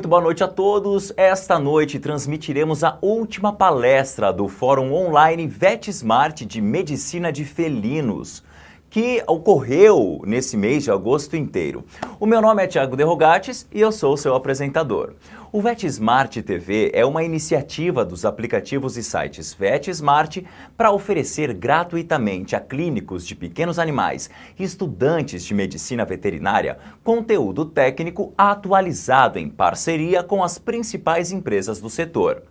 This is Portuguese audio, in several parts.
Muito boa noite a todos. Esta noite transmitiremos a última palestra do Fórum Online VetSmart de Medicina de Felinos, que ocorreu nesse mês de agosto inteiro. O meu nome é Thiago De Rogatis e eu sou o seu apresentador. O VetSmart TV é uma iniciativa dos aplicativos e sites VetSmart para oferecer gratuitamente a clínicos de pequenos animais e estudantes de medicina veterinária conteúdo técnico atualizado em parceria com as principais empresas do setor.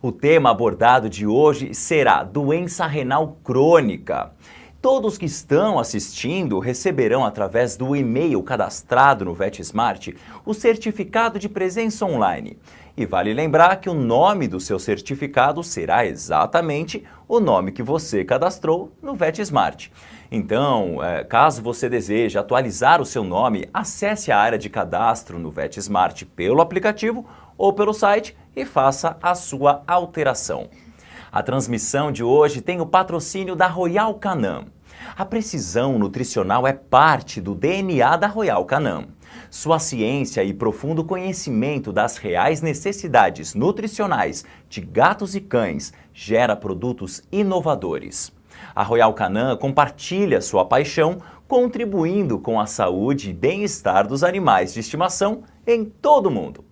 O tema abordado de hoje será doença renal crônica. Todos que estão assistindo receberão através do e-mail cadastrado no VetSmart o certificado de presença online. E vale lembrar que o nome do seu certificado será exatamente o nome que você cadastrou no VetSmart. Então, caso você deseje atualizar o seu nome, acesse a área de cadastro no VetSmart pelo aplicativo ou pelo site e faça a sua alteração. A transmissão de hoje tem o patrocínio da Royal Canin. A precisão nutricional é parte do DNA da Royal Canin. Sua ciência e profundo conhecimento das reais necessidades nutricionais de gatos e cães gera produtos inovadores. A Royal Canin compartilha sua paixão, contribuindo com a saúde e bem-estar dos animais de estimação em todo o mundo.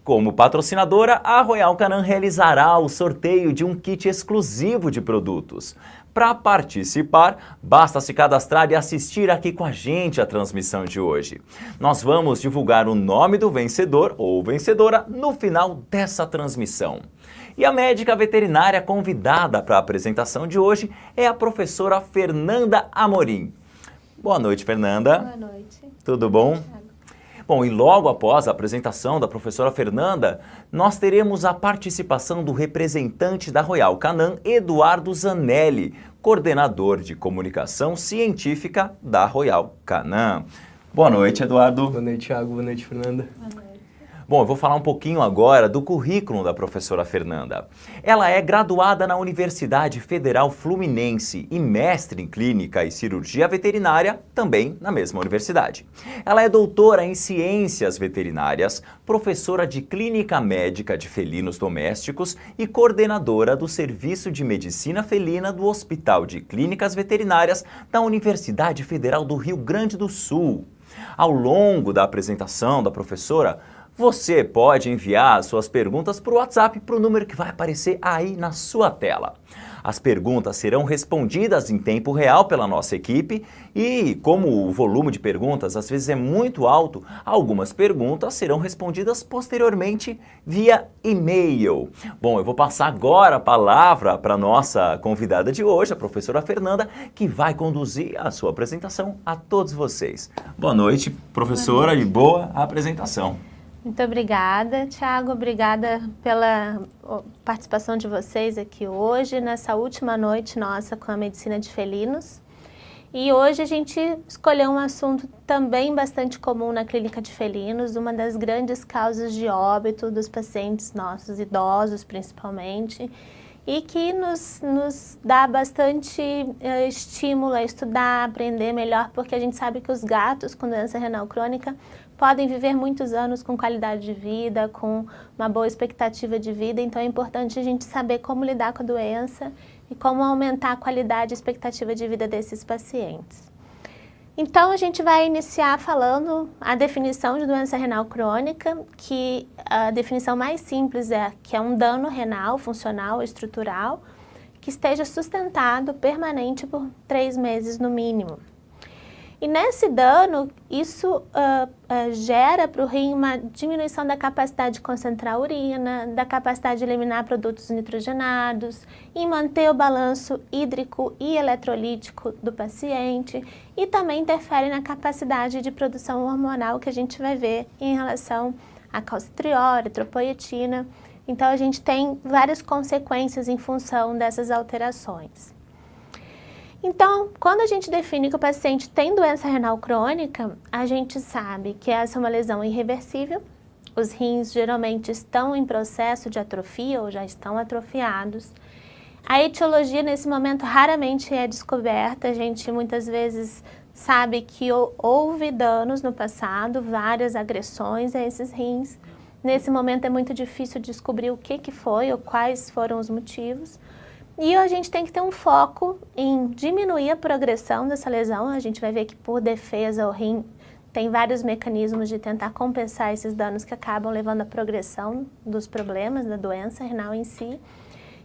Como patrocinadora, a Royal Canin realizará o sorteio de um kit exclusivo de produtos. Para participar, basta se cadastrar e assistir aqui com a gente a transmissão de hoje. Nós vamos divulgar o nome do vencedor ou vencedora no final dessa transmissão. E a médica veterinária convidada para a apresentação de hoje é a professora Fernanda Amorim. Boa noite, Fernanda. Boa noite. Tudo bom? Bom, e logo após a apresentação da professora Fernanda, nós teremos a participação do representante da Royal Canin, Eduardo Zanelli, coordenador de comunicação científica da Royal Canin. Boa noite, Eduardo. Boa noite, Thiago. Boa noite, Fernanda. Boa noite. Bom, eu vou falar um pouquinho agora do currículo da professora Fernanda. Ela é graduada na Universidade Federal Fluminense e mestre em Clínica e Cirurgia Veterinária, também na mesma universidade. Ela é doutora em Ciências Veterinárias, professora de Clínica Médica de Felinos Domésticos e coordenadora do Serviço de Medicina Felina do Hospital de Clínicas Veterinárias da Universidade Federal do Rio Grande do Sul. Ao longo da apresentação da professora, você pode enviar suas perguntas para o WhatsApp para o número que vai aparecer aí na sua tela. As perguntas serão respondidas em tempo real pela nossa equipe e, como o volume de perguntas às vezes é muito alto, algumas perguntas serão respondidas posteriormente via e-mail. Bom, eu vou passar agora a palavra para a nossa convidada de hoje, a professora Fernanda, que vai conduzir a sua apresentação a todos vocês. Boa noite, professora, Boa noite. E boa apresentação. Muito obrigada, Thiago. Obrigada pela participação de vocês aqui hoje, nessa última noite nossa com a medicina de felinos. E hoje a gente escolheu um assunto também bastante comum na clínica de felinos, uma das grandes causas de óbito dos pacientes nossos, idosos principalmente, e que nos dá bastante estímulo a estudar, a aprender melhor, porque a gente sabe que os gatos com doença renal crônica podem viver muitos anos com qualidade de vida, com uma boa expectativa de vida, então é importante a gente saber como lidar com a doença e como aumentar a qualidade e expectativa de vida desses pacientes. Então a gente vai iniciar falando a definição de doença renal crônica, que a definição mais simples é que é um dano renal, funcional ou estrutural, que esteja sustentado permanente por 3 meses no mínimo. E nesse dano, isso gera para o rim uma diminuição da capacidade de concentrar a urina, da capacidade de eliminar produtos nitrogenados e manter o balanço hídrico e eletrolítico do paciente e também interfere na capacidade de produção hormonal que a gente vai ver em relação a calcitriol, eritropoetina. Então a gente tem várias consequências em função dessas alterações. Então, quando a gente define que o paciente tem doença renal crônica, a gente sabe que essa é uma lesão irreversível, os rins geralmente estão em processo de atrofia ou já estão atrofiados. A etiologia nesse momento raramente é descoberta, a gente muitas vezes sabe que houve danos no passado, várias agressões a esses rins, Nesse momento é muito difícil descobrir o que foi ou quais foram os motivos. E a gente tem que ter um foco em diminuir a progressão dessa lesão. A gente vai ver que, por defesa, o rim tem vários mecanismos de tentar compensar esses danos que acabam levando à progressão dos problemas da doença renal em si.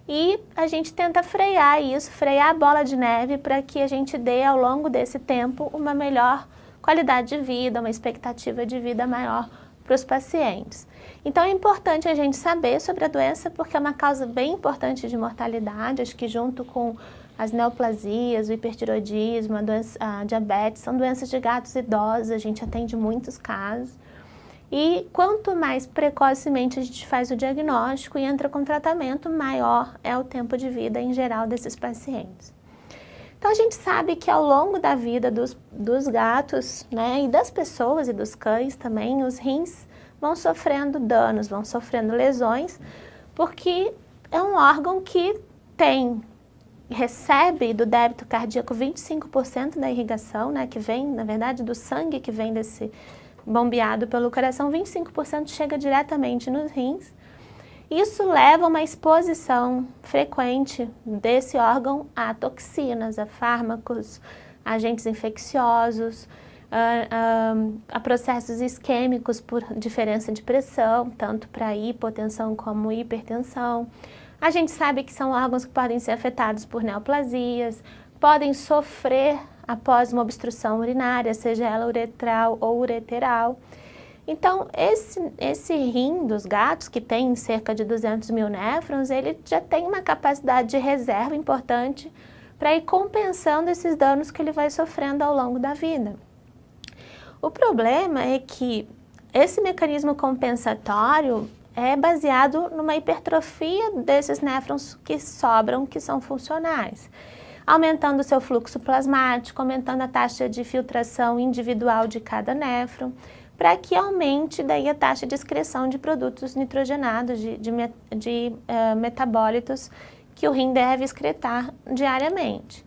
E a gente tenta frear isso, frear a bola de neve para que a gente dê, ao longo desse tempo, uma melhor qualidade de vida, uma expectativa de vida maior para os pacientes. Então é importante a gente saber sobre a doença, porque é uma causa bem importante de mortalidade. Acho que junto com as neoplasias, o hipertiroidismo, a diabetes, são doenças de gatos idosos, a gente atende muitos casos. E quanto mais precocemente a gente faz o diagnóstico e entra com tratamento, maior é o tempo de vida em geral desses pacientes. Então a gente sabe que ao longo da vida dos gatos, né, e das pessoas e dos cães também, os rins vão sofrendo danos, vão sofrendo lesões, porque é um órgão que recebe do débito cardíaco 25% da irrigação, né, que vem, na verdade, do sangue que vem desse bombeado pelo coração, 25% chega diretamente nos rins. Isso leva a uma exposição frequente desse órgão a toxinas, a fármacos, a agentes infecciosos, a processos isquêmicos por diferença de pressão, tanto para hipotensão como hipertensão. A gente sabe que são órgãos que podem ser afetados por neoplasias, podem sofrer após uma obstrução urinária, seja ela uretral ou ureteral. Então, esse rim dos gatos, que tem cerca de 200 mil néfrons, ele já tem uma capacidade de reserva importante para ir compensando esses danos que ele vai sofrendo ao longo da vida. O problema é que esse mecanismo compensatório é baseado numa hipertrofia desses néfrons que sobram, que são funcionais, aumentando o seu fluxo plasmático, aumentando a taxa de filtração individual de cada néfron, para que aumente daí a taxa de excreção de produtos nitrogenados, de metabólitos que o rim deve excretar diariamente.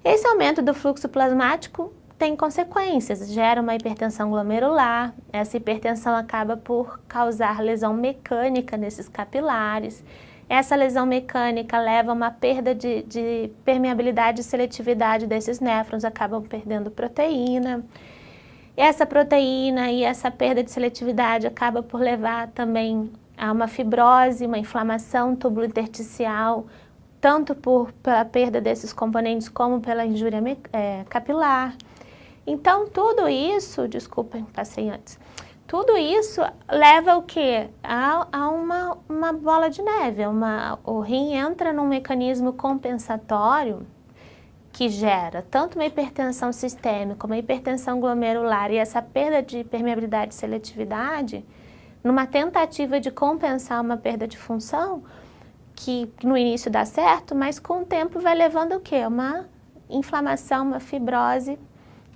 Esse aumento do fluxo plasmático tem consequências, gera uma hipertensão glomerular, essa hipertensão acaba por causar lesão mecânica nesses capilares. Essa lesão mecânica leva a uma perda de permeabilidade e seletividade desses néfrons, acabam perdendo proteína. Essa proteína e essa perda de seletividade acaba por levar também a uma fibrose, uma inflamação túbulo-intersticial, tanto pela perda desses componentes como pela injúria capilar. Então, tudo isso, desculpem, passei antes, tudo isso leva ao quê? A uma bola de neve. O rim entra num mecanismo compensatório que gera tanto uma hipertensão sistêmica, uma hipertensão glomerular e essa perda de permeabilidade e seletividade, numa tentativa de compensar uma perda de função, que no início dá certo, mas com o tempo vai levando o quê? Uma inflamação, uma fibrose,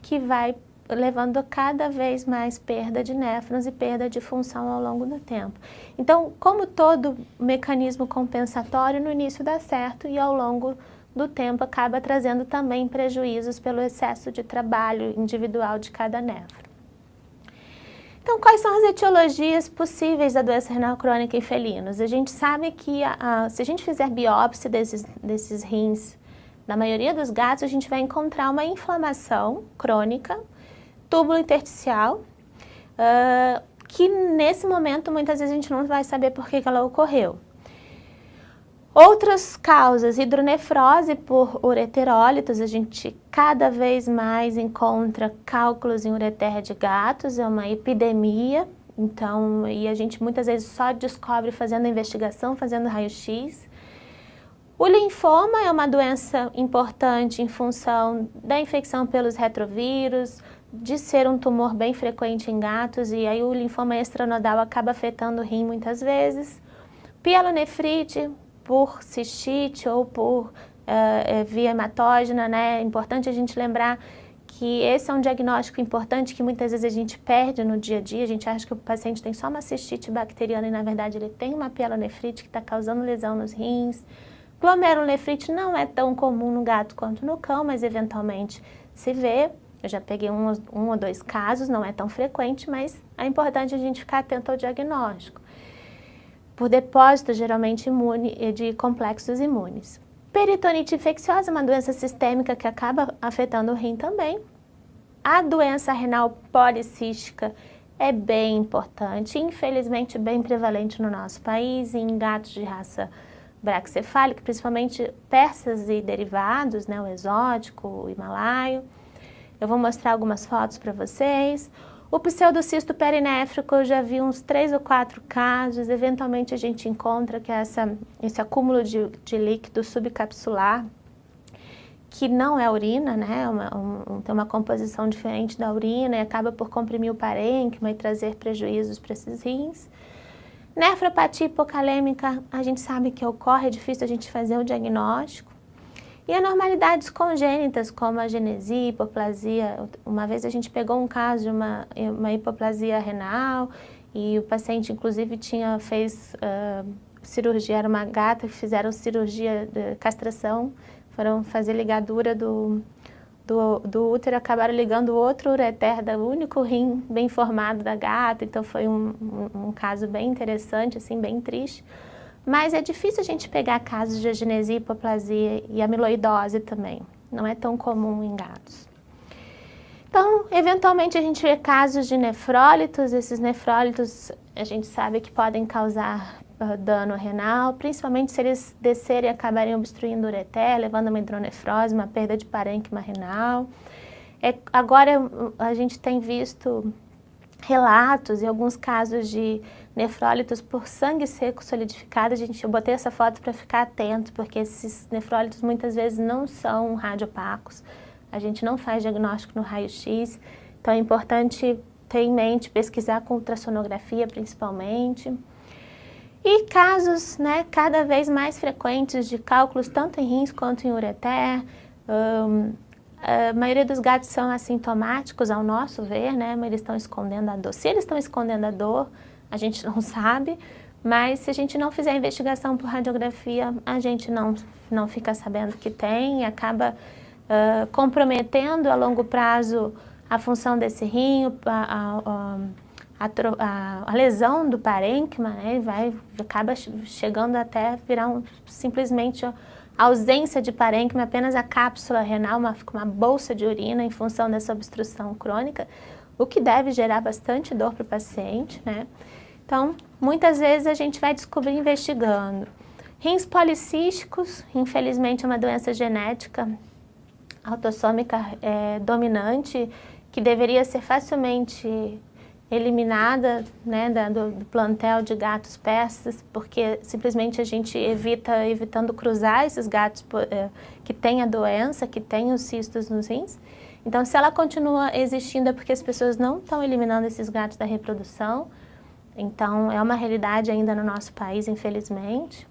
que vai levando cada vez mais perda de néfrons e perda de função ao longo do tempo. Então, como todo mecanismo compensatório, no início dá certo e ao longo do tempo acaba trazendo também prejuízos pelo excesso de trabalho individual de cada néfron. Então, quais são as etiologias possíveis da doença renal crônica em felinos? A gente sabe que se a gente fizer biópsia desses rins, na maioria dos gatos, a gente vai encontrar uma inflamação crônica, túbulo-intersticial, que nesse momento muitas vezes a gente não vai saber por que ela ocorreu. Outras causas, hidronefrose por ureterólitos, a gente cada vez mais encontra cálculos em ureter de gatos, é uma epidemia, então, e a gente muitas vezes só descobre fazendo a investigação, fazendo raio-x. O linfoma é uma doença importante em função da infecção pelos retrovírus, de ser um tumor bem frequente em gatos, e aí o linfoma extranodal acaba afetando o rim muitas vezes. Pielonefrite por cistite ou por via hematógena, né? É importante a gente lembrar que esse é um diagnóstico importante que muitas vezes a gente perde no dia a dia. A gente acha que o paciente tem só uma cistite bacteriana e na verdade ele tem uma pielonefrite que está causando lesão nos rins. Glomerulonefrite não é tão comum no gato quanto no cão, mas eventualmente se vê. Eu já peguei um ou dois casos, não é tão frequente, mas é importante a gente ficar atento ao diagnóstico. Por depósito, geralmente, de complexos imunes. Peritonite infecciosa é uma doença sistêmica que acaba afetando o rim também. A doença renal policística é bem importante, infelizmente bem prevalente no nosso país, em gatos de raça braquicefálica, principalmente persas e derivados, né, o exótico, o himalaio. Eu vou mostrar algumas fotos para vocês. O pseudocisto perinéfrico, eu já vi uns 3 ou 4 casos, eventualmente a gente encontra que é esse acúmulo de líquido subcapsular, que não é urina, né? Tem uma composição diferente da urina e acaba por comprimir o parênquima e trazer prejuízos para esses rins. Nefropatia hipocalêmica, a gente sabe que ocorre, é difícil a gente fazer o diagnóstico. E anormalidades congênitas, como a genesia, hipoplasia. Uma vez a gente pegou um caso de uma hipoplasia renal e o paciente, inclusive, fez cirurgia, era uma gata que fizeram cirurgia de castração, foram fazer ligadura do útero, acabaram ligando o outro ureter do único rim bem formado da gata, então foi um caso bem interessante, assim, bem triste. Mas é difícil a gente pegar casos de agenesia, hipoplasia e amiloidose também. Não é tão comum em gatos. Então, eventualmente a gente vê casos de nefrólitos. Esses nefrólitos a gente sabe que podem causar dano renal, principalmente se eles descerem e acabarem obstruindo o ureter, levando a uma hidronefrose, uma perda de parênquima renal. Agora a gente tem visto relatos e alguns casos de nefrólitos por sangue seco solidificado. Eu botei essa foto para ficar atento, porque esses nefrólitos muitas vezes não são radiopacos. A gente não faz diagnóstico no raio-x, então é importante ter em mente, pesquisar com ultrassonografia principalmente. E casos, né, cada vez mais frequentes de cálculos tanto em rins quanto em ureter. A maioria dos gatos são assintomáticos, ao nosso ver, né? Mas eles estão escondendo a dor. Se eles estão escondendo a dor, a gente não sabe, mas se a gente não fizer a investigação por radiografia, a gente não fica sabendo que tem e acaba comprometendo a longo prazo a função desse rim, a lesão do parênquima, né? Acaba chegando até virar simplesmente a ausência de parênquima, apenas a cápsula renal, uma bolsa de urina em função dessa obstrução crônica, o que deve gerar bastante dor para o paciente, né? Então, muitas vezes a gente vai descobrir investigando. Rins policísticos, infelizmente é uma doença genética autossômica dominante, que deveria ser facilmente eliminada, né, do plantel de gatos persas, porque simplesmente a gente evitando cruzar esses gatos que têm a doença, que têm os cistos nos rins. Então, se ela continua existindo é porque as pessoas não estão eliminando esses gatos da reprodução. Então, é uma realidade ainda no nosso país, infelizmente.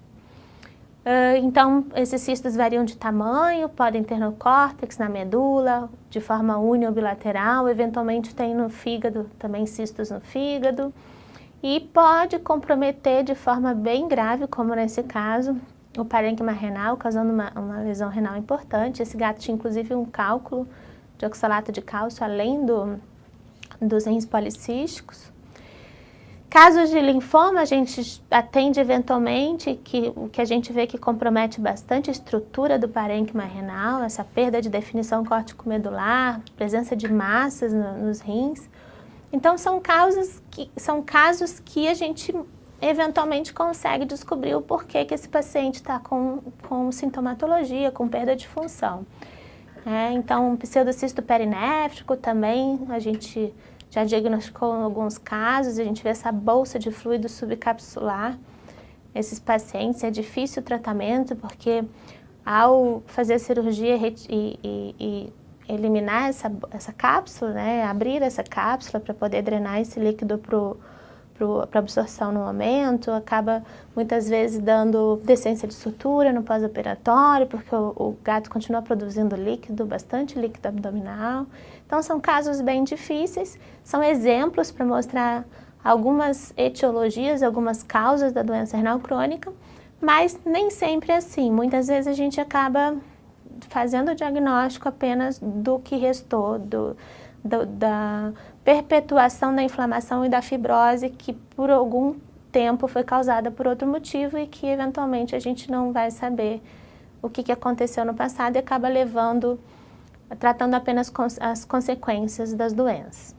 Então, esses cistos variam de tamanho, podem ter no córtex, na medula, de forma uni ou bilateral, eventualmente tem no fígado, também cistos no fígado, e pode comprometer de forma bem grave, como nesse caso, o parênquima renal, causando uma lesão renal importante. Esse gato tinha inclusive um cálculo de oxalato de cálcio, além dos rins policísticos. Casos de linfoma, a gente atende eventualmente, o que a gente vê que compromete bastante a estrutura do parênquima renal, essa perda de definição córtico-medular, presença de massas nos rins. Então, são casos que a gente eventualmente consegue descobrir o porquê que esse paciente está com sintomatologia, com perda de função. Então, pseudocisto perinéfrico também, a gente já diagnosticou em alguns casos, a gente vê essa bolsa de fluido subcapsular. Esses pacientes é difícil o tratamento, porque ao fazer a cirurgia e eliminar essa cápsula, né, abrir essa cápsula para poder drenar esse líquido para absorção no momento, acaba muitas vezes dando descência de sutura no pós-operatório, porque o gato continua produzindo líquido, bastante líquido abdominal. Então, são casos bem difíceis, são exemplos para mostrar algumas etiologias, algumas causas da doença renal crônica, mas nem sempre é assim. Muitas vezes a gente acaba fazendo o diagnóstico apenas do que restou, da perpetuação da inflamação e da fibrose que por algum tempo foi causada por outro motivo e que eventualmente a gente não vai saber o que aconteceu no passado e acaba tratando apenas as consequências das doenças.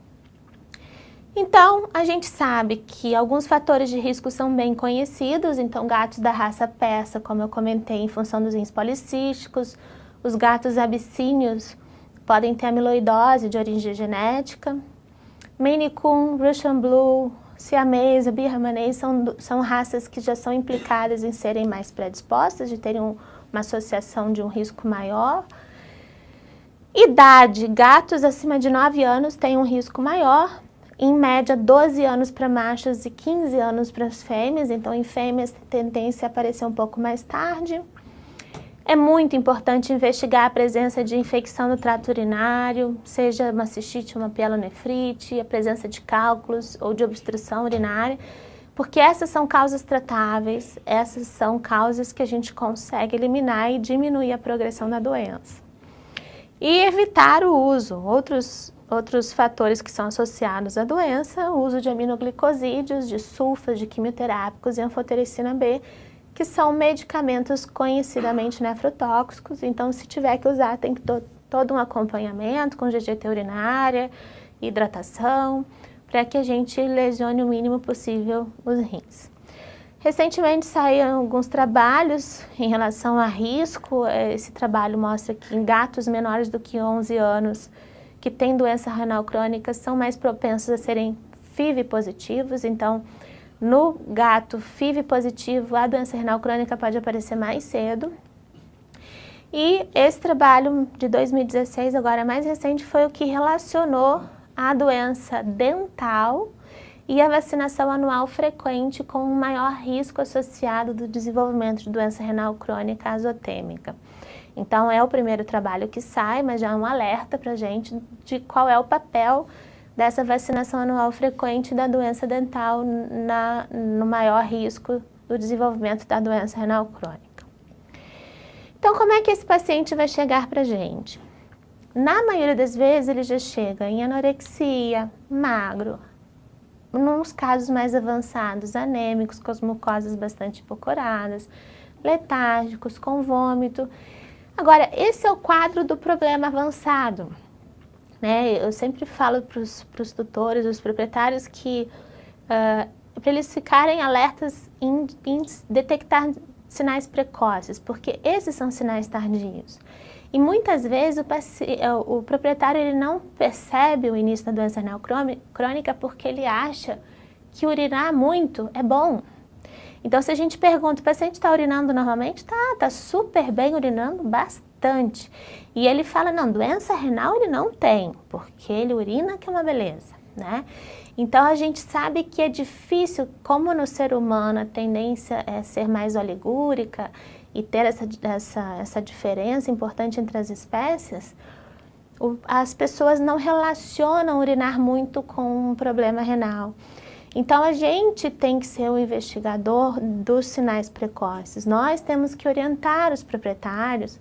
Então, a gente sabe que alguns fatores de risco são bem conhecidos, então gatos da raça persa, como eu comentei, em função dos rins policísticos, os gatos abissínios podem ter amiloidose de origem genética, Maine Coon, Russian Blue, Siamês, Birmanês são raças que já são implicadas em serem mais predispostas, de terem uma associação de um risco maior. Idade, gatos acima de 9 anos têm um risco maior, em média 12 anos para machos e 15 anos para as fêmeas, então em fêmeas tem tendência a aparecer um pouco mais tarde. É muito importante investigar a presença de infecção no trato urinário, seja uma cistite, uma pielonefrite, a presença de cálculos ou de obstrução urinária, porque essas são causas tratáveis, essas são causas que a gente consegue eliminar e diminuir a progressão da doença. E evitar o uso, outros fatores que são associados à doença, o uso de aminoglicosídeos, de sulfas, de quimioterápicos e anfotericina B, que são medicamentos conhecidamente nefrotóxicos, então se tiver que usar tem que todo um acompanhamento com GGT urinária, hidratação, para que a gente lesione o mínimo possível os rins. Recentemente saíram alguns trabalhos em relação a risco, esse trabalho mostra que em gatos menores do que 11 anos que têm doença renal crônica são mais propensos a serem FIV positivos, então no gato FIV positivo a doença renal crônica pode aparecer mais cedo. E esse trabalho de 2016, agora mais recente, foi o que relacionou a doença dental e a vacinação anual frequente com um maior risco associado do desenvolvimento de doença renal crônica azotêmica. Então é o primeiro trabalho que sai, mas já é um alerta para a gente de qual é o papel dessa vacinação anual frequente da doença dental no maior risco do desenvolvimento da doença renal crônica. Então como é que esse paciente vai chegar para a gente? Na maioria das vezes ele já chega em anorexia, magro, nos casos mais avançados, anêmicos, com as mucosas bastante hipocoradas, letárgicos, com vômito. Agora, esse é o quadro do problema avançado, né? Eu sempre falo para os tutores, os proprietários, que para eles ficarem alertas em detectar sinais precoces, porque esses são sinais tardios. E muitas vezes o proprietário ele não percebe o início da doença renal crônica porque ele acha que urinar muito é bom. Então, se a gente pergunta, o paciente está urinando normalmente? Tá super bem urinando, bastante. E ele fala, não, doença renal ele não tem, porque ele urina que é uma beleza, né? Então, a gente sabe que é difícil, como no ser humano a tendência é ser mais oligúrica e ter essa diferença importante entre as espécies, as pessoas não relacionam urinar muito com um problema renal. Então, a gente tem que ser o investigador dos sinais precoces. Nós temos que orientar os proprietários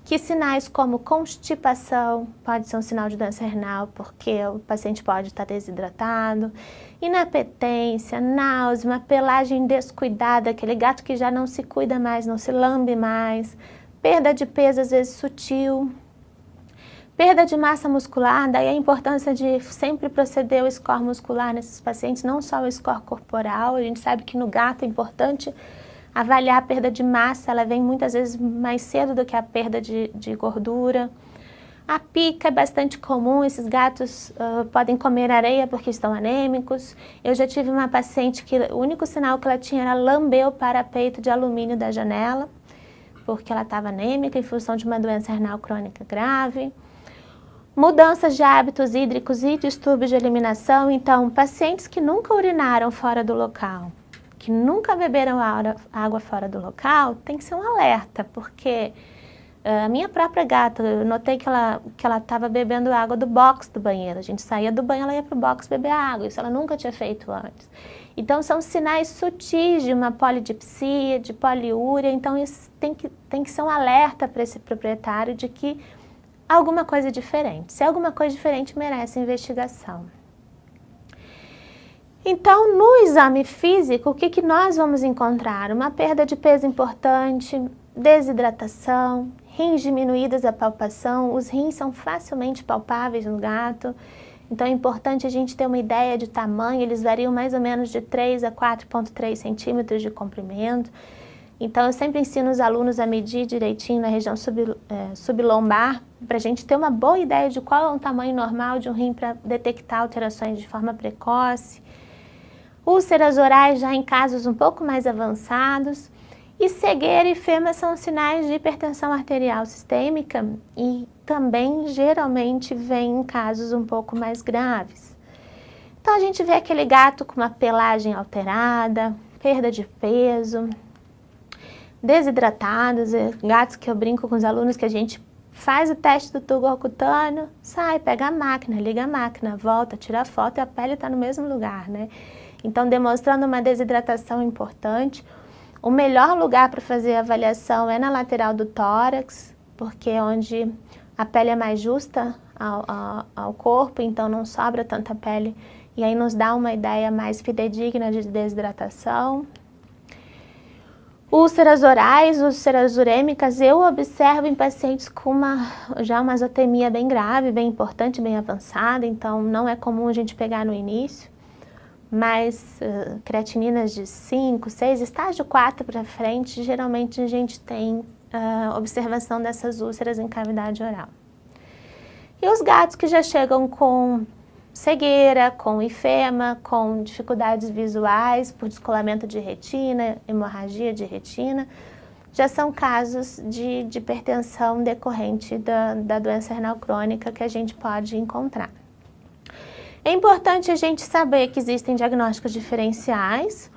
que sinais como constipação pode ser um sinal de doença renal, porque o paciente pode estar desidratado, inapetência, náusea, uma pelagem descuidada, aquele gato que já não se cuida mais, não se lambe mais, perda de peso às vezes sutil, perda de massa muscular, daí a importância de sempre proceder o score muscular nesses pacientes, não só o score corporal. A gente sabe que no gato é importante avaliar a perda de massa, ela vem muitas vezes mais cedo do que a perda de gordura. A pica é bastante comum, esses gatos podem comer areia porque estão anêmicos. Eu já tive uma paciente que o único sinal que ela tinha era lamber o parapeito de alumínio da janela, porque ela estava anêmica em função de uma doença renal crônica grave. Mudanças de hábitos hídricos e distúrbios de eliminação, então pacientes que nunca urinaram fora do local, que nunca beberam água fora do local, tem que ser um alerta, porque a minha própria gata, eu notei que ela estava bebendo água do box do banheiro. A gente saía do banho, ela ia para o box beber água, isso ela nunca tinha feito antes. Então, são sinais sutis de uma polidipsia, de poliúria, então isso tem que ser um alerta para esse proprietário de que alguma coisa é diferente. Se alguma coisa diferente, merece investigação. Então, no exame físico, o que nós vamos encontrar? Uma perda de peso importante, desidratação, rins diminuídas a palpação, os rins são facilmente palpáveis no gato, então é importante a gente ter uma ideia de tamanho, eles variam mais ou menos de 3 a 4,3 centímetros de comprimento. Então eu sempre ensino os alunos a medir direitinho na região sublombar, para a gente ter uma boa ideia de qual é o tamanho normal de um rim para detectar alterações de forma precoce. Úlceras orais já em casos um pouco mais avançados. E cegueira e fêmea são sinais de hipertensão arterial sistêmica e também geralmente vem em casos um pouco mais graves. Então a gente vê aquele gato com uma pelagem alterada, perda de peso, desidratados, gatos que eu brinco com os alunos que a gente faz o teste do turgor cutâneo, sai, pega a máquina, liga a máquina, volta, tira a foto e a pele está no mesmo lugar, né? Então demonstrando uma desidratação importante. O melhor lugar para fazer a avaliação é na lateral do tórax, porque é onde a pele é mais justa ao corpo, então não sobra tanta pele, e aí nos dá uma ideia mais fidedigna de desidratação. Úlceras orais, úlceras urêmicas, eu observo em pacientes com já uma azotemia bem grave, bem importante, bem avançada, então não é comum a gente pegar no início. Mas creatininas de 5, 6, estágio 4 para frente, geralmente a gente tem observação dessas úlceras em cavidade oral. E os gatos que já chegam com cegueira, com ifema, com dificuldades visuais por descolamento de retina, hemorragia de retina, já são casos de hipertensão decorrente da doença renal crônica que a gente pode encontrar. É importante a gente saber que existem diagnósticos diferenciais,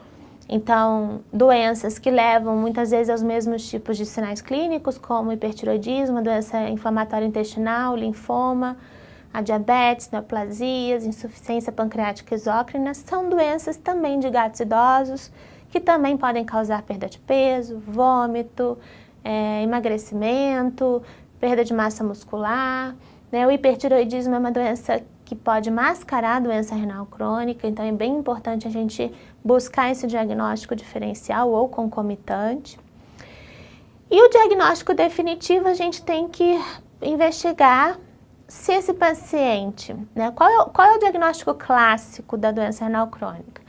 então doenças que levam muitas vezes aos mesmos tipos de sinais clínicos, como hipertiroidismo, doença inflamatória intestinal, linfoma, a diabetes, neoplasias, insuficiência pancreática exócrina, são doenças também de gatos idosos, que também podem causar perda de peso, vômito, emagrecimento, perda de massa muscular, né? O hipertiroidismo é uma doença que pode mascarar a doença renal crônica, então é bem importante a gente buscar esse diagnóstico diferencial ou concomitante. E o diagnóstico definitivo a gente tem que investigar se esse paciente, né, qual é o diagnóstico clássico da doença renal crônica?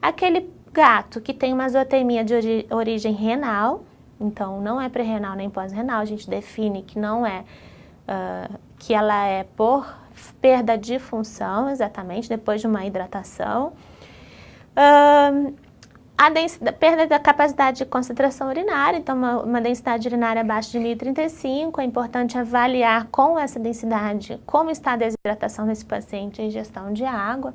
Aquele gato que tem uma azotemia de origem renal, então não é pré-renal nem pós-renal, a gente define que não é, que ela é por perda de função, exatamente, depois de uma hidratação. Perda da capacidade de concentração urinária, então uma densidade urinária abaixo de 1035, é importante avaliar com essa densidade como está a desidratação desse paciente e a ingestão de água,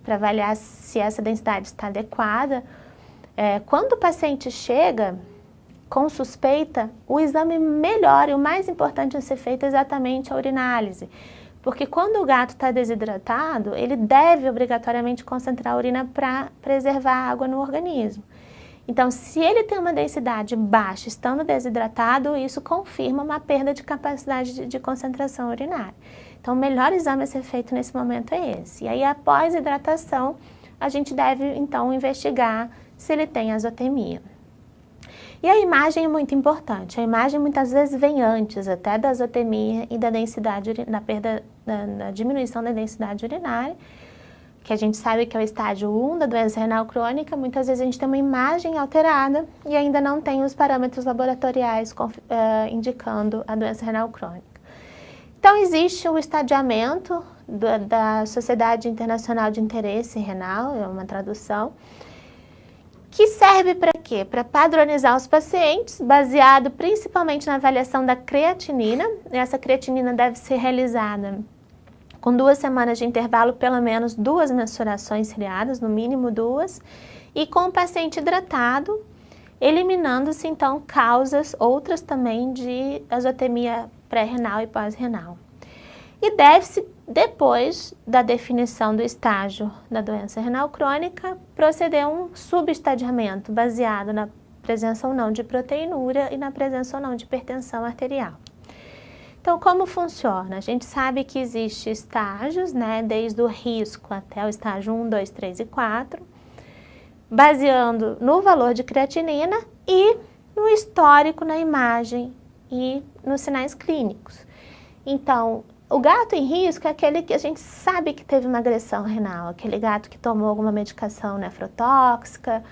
para avaliar se essa densidade está adequada. Quando o paciente chega com suspeita, o exame melhor e o mais importante a ser feito é exatamente a urinálise. Porque quando o gato está desidratado, ele deve obrigatoriamente concentrar a urina para preservar a água no organismo. Então, se ele tem uma densidade baixa, estando desidratado, isso confirma uma perda de capacidade de concentração urinária. Então, o melhor exame a ser feito nesse momento é esse. E aí, após hidratação, a gente deve, então, investigar se ele tem azotemia. E a imagem é muito importante. A imagem muitas vezes vem antes até da azotemia e da densidade, da diminuição da densidade urinária, que a gente sabe que é o estágio 1 da doença renal crônica. Muitas vezes a gente tem uma imagem alterada e ainda não tem os parâmetros laboratoriais indicando a doença renal crônica. Então existe o estadiamento da Sociedade Internacional de Interesse Renal, é uma tradução, que serve para quê? Para padronizar os pacientes, baseado principalmente na avaliação da creatinina. Essa creatinina deve ser realizada com 2 semanas de intervalo, pelo menos 2 mensurações seriadas, no mínimo 2, e com o paciente hidratado, eliminando-se então causas outras também de azotemia pré-renal e pós-renal. E deve-se, depois da definição do estágio da doença renal crônica, proceder a um subestadiamento baseado na presença ou não de proteinúria e na presença ou não de hipertensão arterial. Então, como funciona? A gente sabe que existem estágios, né, desde o risco até o estágio 1, 2, 3 e 4, baseando no valor de creatinina e no histórico na imagem e nos sinais clínicos. Então, o gato em risco é aquele que a gente sabe que teve uma agressão renal, aquele gato que tomou alguma medicação nefrotóxica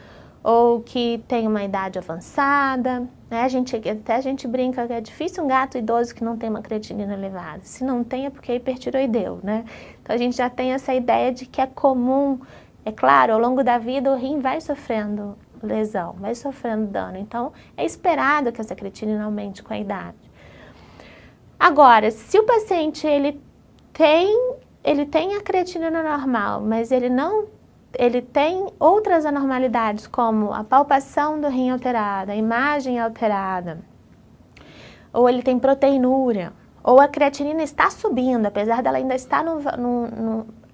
ou que tem uma idade avançada, né? Até a gente brinca que é difícil um gato idoso que não tem uma creatinina elevada. Se não tem é porque é hipertiroideu, né? Então a gente já tem essa ideia de que é comum, é claro, ao longo da vida o rim vai sofrendo lesão, vai sofrendo dano. Então é esperado que essa creatinina aumente com a idade. Agora, se o paciente ele tem a creatinina normal, mas ele tem outras anormalidades, como a palpação do rim alterada, a imagem alterada, ou ele tem proteinúria, ou a creatinina está subindo, apesar dela ainda estar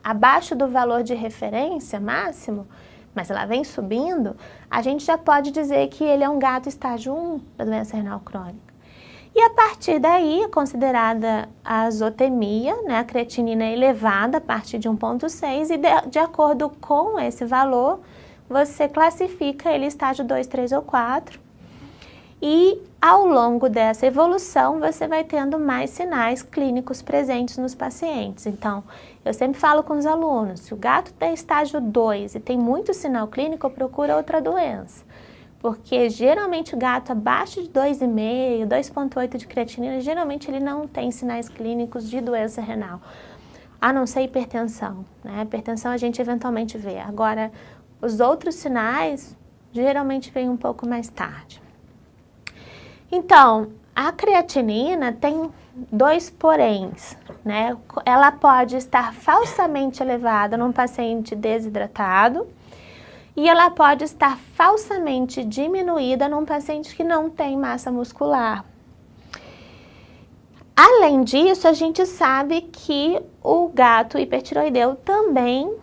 abaixo do valor de referência máximo, mas ela vem subindo, a gente já pode dizer que ele é um gato estágio 1 da doença renal crônica. E a partir daí é considerada a azotemia, né, a creatinina elevada a partir de 1,6 e de acordo com esse valor, você classifica ele estágio 2, 3 ou 4. E ao longo dessa evolução, você vai tendo mais sinais clínicos presentes nos pacientes. Então, eu sempre falo com os alunos, se o gato tem estágio 2 e tem muito sinal clínico, procura outra doença. Porque geralmente o gato abaixo de 2,5, 2,8 de creatinina, geralmente ele não tem sinais clínicos de doença renal, a não ser hipertensão, né? Hipertensão a gente eventualmente vê. Agora, os outros sinais geralmente vêm um pouco mais tarde. Então, a creatinina tem dois poréns, né? Ela pode estar falsamente elevada num paciente desidratado, e ela pode estar falsamente diminuída num paciente que não tem massa muscular. Além disso, a gente sabe que o gato hipertiroideu também,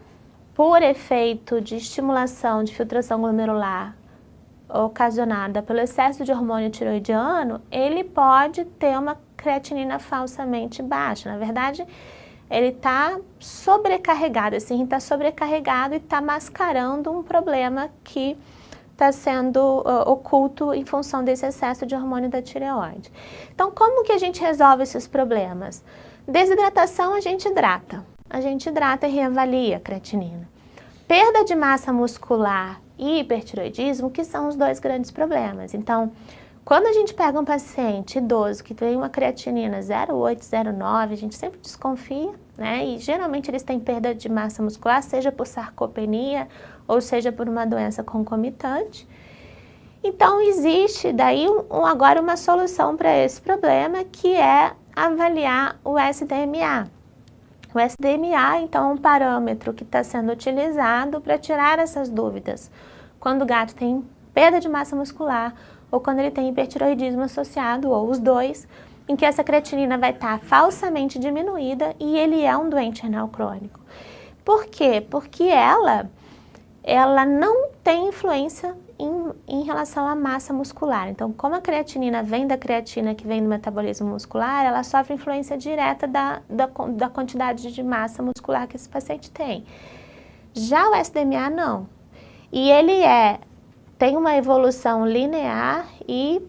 por efeito de estimulação de filtração glomerular ocasionada pelo excesso de hormônio tiroidiano, ele pode ter uma creatinina falsamente baixa. Na verdade, ele está sobrecarregado, esse rim está sobrecarregado e está mascarando um problema que está sendo oculto em função desse excesso de hormônio da tireoide. Então, como que a gente resolve esses problemas? Desidratação, a gente hidrata e reavalia a creatinina. Perda de massa muscular e hipertiroidismo, que são os dois grandes problemas. Então, quando a gente pega um paciente idoso que tem uma creatinina 0,8, 0,9, a gente sempre desconfia, né? E geralmente eles têm perda de massa muscular, seja por sarcopenia ou seja por uma doença concomitante. Então existe daí agora uma solução para esse problema, que é avaliar o SDMA. O SDMA, então, é um parâmetro que está sendo utilizado para tirar essas dúvidas. Quando o gato tem perda de massa muscular ou quando ele tem hipertiroidismo associado, ou os dois, em que essa creatinina vai estar falsamente diminuída e ele é um doente renal crônico. Por quê? Porque ela não tem influência em relação à massa muscular. Então, como a creatinina vem da creatina que vem do metabolismo muscular, ela sofre influência direta da quantidade de massa muscular que esse paciente tem. Já o SDMA não. E ele tem uma evolução linear e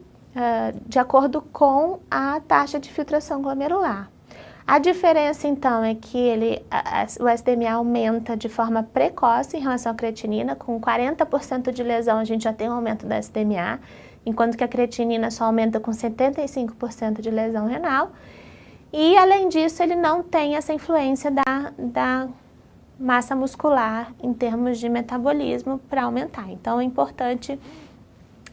de acordo com a taxa de filtração glomerular. A diferença, então, é que o SDMA aumenta de forma precoce em relação à creatinina. Com 40% de lesão, a gente já tem um aumento da SDMA, enquanto que a creatinina só aumenta com 75% de lesão renal. E, além disso, ele não tem essa influência da massa muscular em termos de metabolismo para aumentar. Então, é importante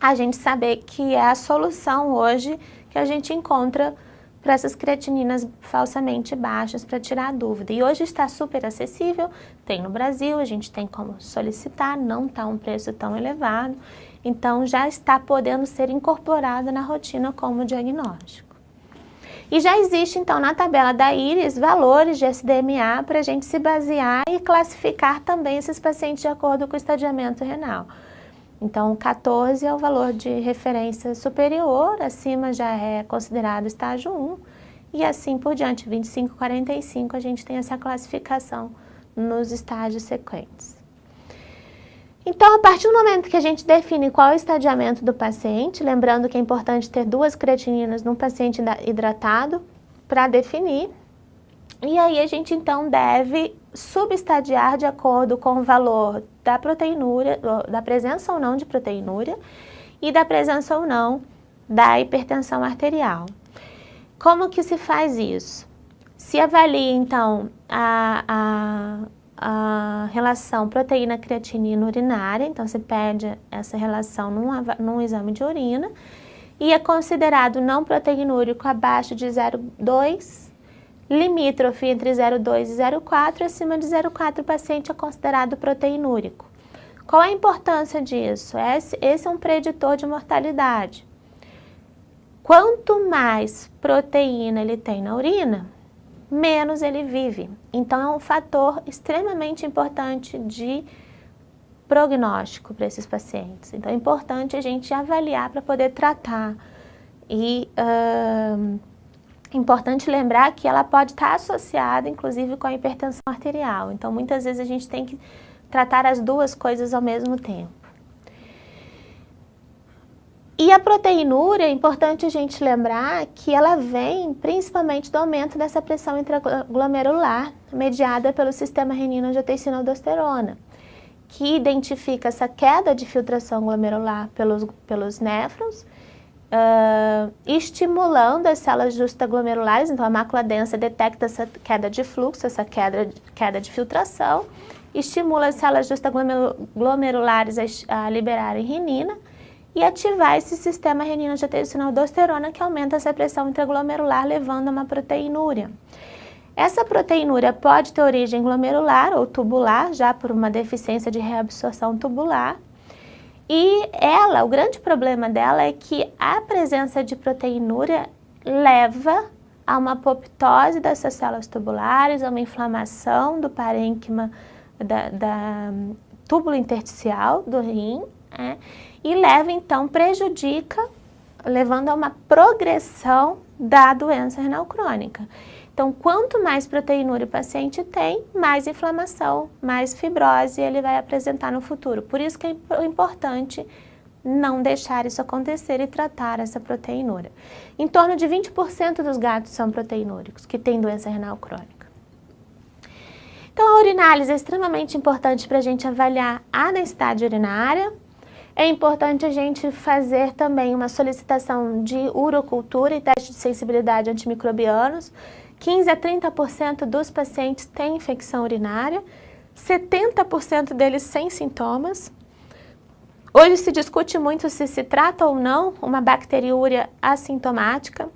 a gente saber que é a solução hoje que a gente encontra para essas creatininas falsamente baixas, para tirar a dúvida. E hoje está super acessível, tem no Brasil, a gente tem como solicitar, não está um preço tão elevado, então já está podendo ser incorporado na rotina como diagnóstico. E já existe, então, na tabela da IRIS, valores de SDMA para a gente se basear e classificar também esses pacientes de acordo com o estadiamento renal. Então, 14 é o valor de referência superior, acima já é considerado estágio 1, e assim por diante, 25, 45, a gente tem essa classificação nos estágios sequentes. Então, a partir do momento que a gente define qual é o estadiamento do paciente, lembrando que é importante ter 2 creatininas num paciente hidratado para definir, e aí a gente então deve subestadiar de acordo com o valor da proteinúria, da presença ou não de proteinúria e da presença ou não da hipertensão arterial. Como que se faz isso? Se avalia então a relação proteína-creatinina urinária, então se pede essa relação num exame de urina, e é considerado não proteinúrico abaixo de 0,2, limítrofe entre 0,2 e 0,4, acima de 0,4 o paciente é considerado proteinúrico. Qual a importância disso? Esse é um preditor de mortalidade. Quanto mais proteína ele tem na urina, menos ele vive. Então, é um fator extremamente importante de prognóstico para esses pacientes. Então, é importante a gente avaliar para poder tratar. E é importante lembrar que ela pode estar associada, inclusive, com a hipertensão arterial. Então, muitas vezes a gente tem que tratar as 2 coisas ao mesmo tempo. E a proteinúria, é importante a gente lembrar que ela vem principalmente do aumento dessa pressão intraglomerular, mediada pelo sistema renina-angiotensina-aldosterona, que identifica essa queda de filtração glomerular pelos néfrons, estimulando as células justaglomerulares. Então a mácula densa detecta essa queda de fluxo, essa queda de filtração, estimula as células justaglomerulares a liberarem renina, e ativar esse sistema renina-angiotensina-aldosterona que aumenta essa pressão intraglomerular, levando a uma proteinúria. Essa proteinúria pode ter origem glomerular ou tubular, já por uma deficiência de reabsorção tubular. E o grande problema dela é que a presença de proteinúria leva a uma apoptose dessas células tubulares, a uma inflamação do parênquima, da túbulo intersticial do rim, e prejudica, levando a uma progressão da doença renal crônica. Então, quanto mais proteinúria o paciente tem, mais inflamação, mais fibrose ele vai apresentar no futuro. Por isso que é importante não deixar isso acontecer e tratar essa proteinúria. Em torno de 20% dos gatos são proteinúricos, que têm doença renal crônica. Então, a urinálise é extremamente importante para a gente avaliar a densidade urinária. É importante a gente fazer também uma solicitação de urocultura e teste de sensibilidade a antimicrobianos. 15 a 30% dos pacientes têm infecção urinária, 70% deles sem sintomas. Hoje se discute muito se trata ou não uma bacteriúria assintomática.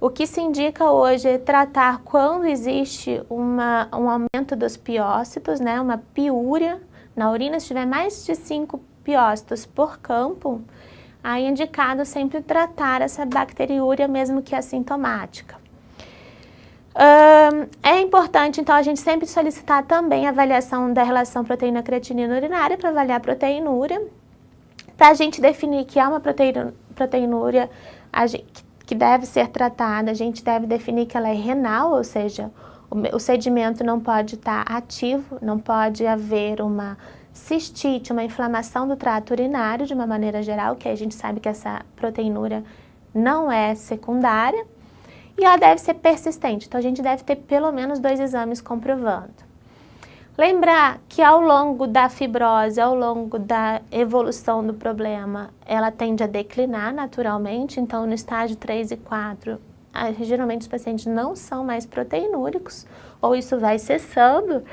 O que se indica hoje é tratar quando existe um aumento dos piócitos, uma piúria na urina. Se tiver mais de 5 piócitos por campo, aí é indicado sempre tratar essa bacteriúria, mesmo que assintomática. É importante, então, a gente sempre solicitar também a avaliação da relação proteína-creatinina urinária para avaliar a proteinúria, para a gente definir que é uma proteinúria que deve ser tratada. A gente deve definir que ela é renal, ou seja, o sedimento não pode estar ativo, não pode haver uma cistite, uma inflamação do trato urinário de uma maneira geral, que a gente sabe que essa proteinúria não é secundária, e ela deve ser persistente. Então a gente deve ter pelo menos 2 exames comprovando. Lembrar que ao longo da fibrose, ao longo da evolução do problema, ela tende a declinar naturalmente. Então no estágio 3 e 4, geralmente os pacientes não são mais proteinúricos, ou isso vai cessando,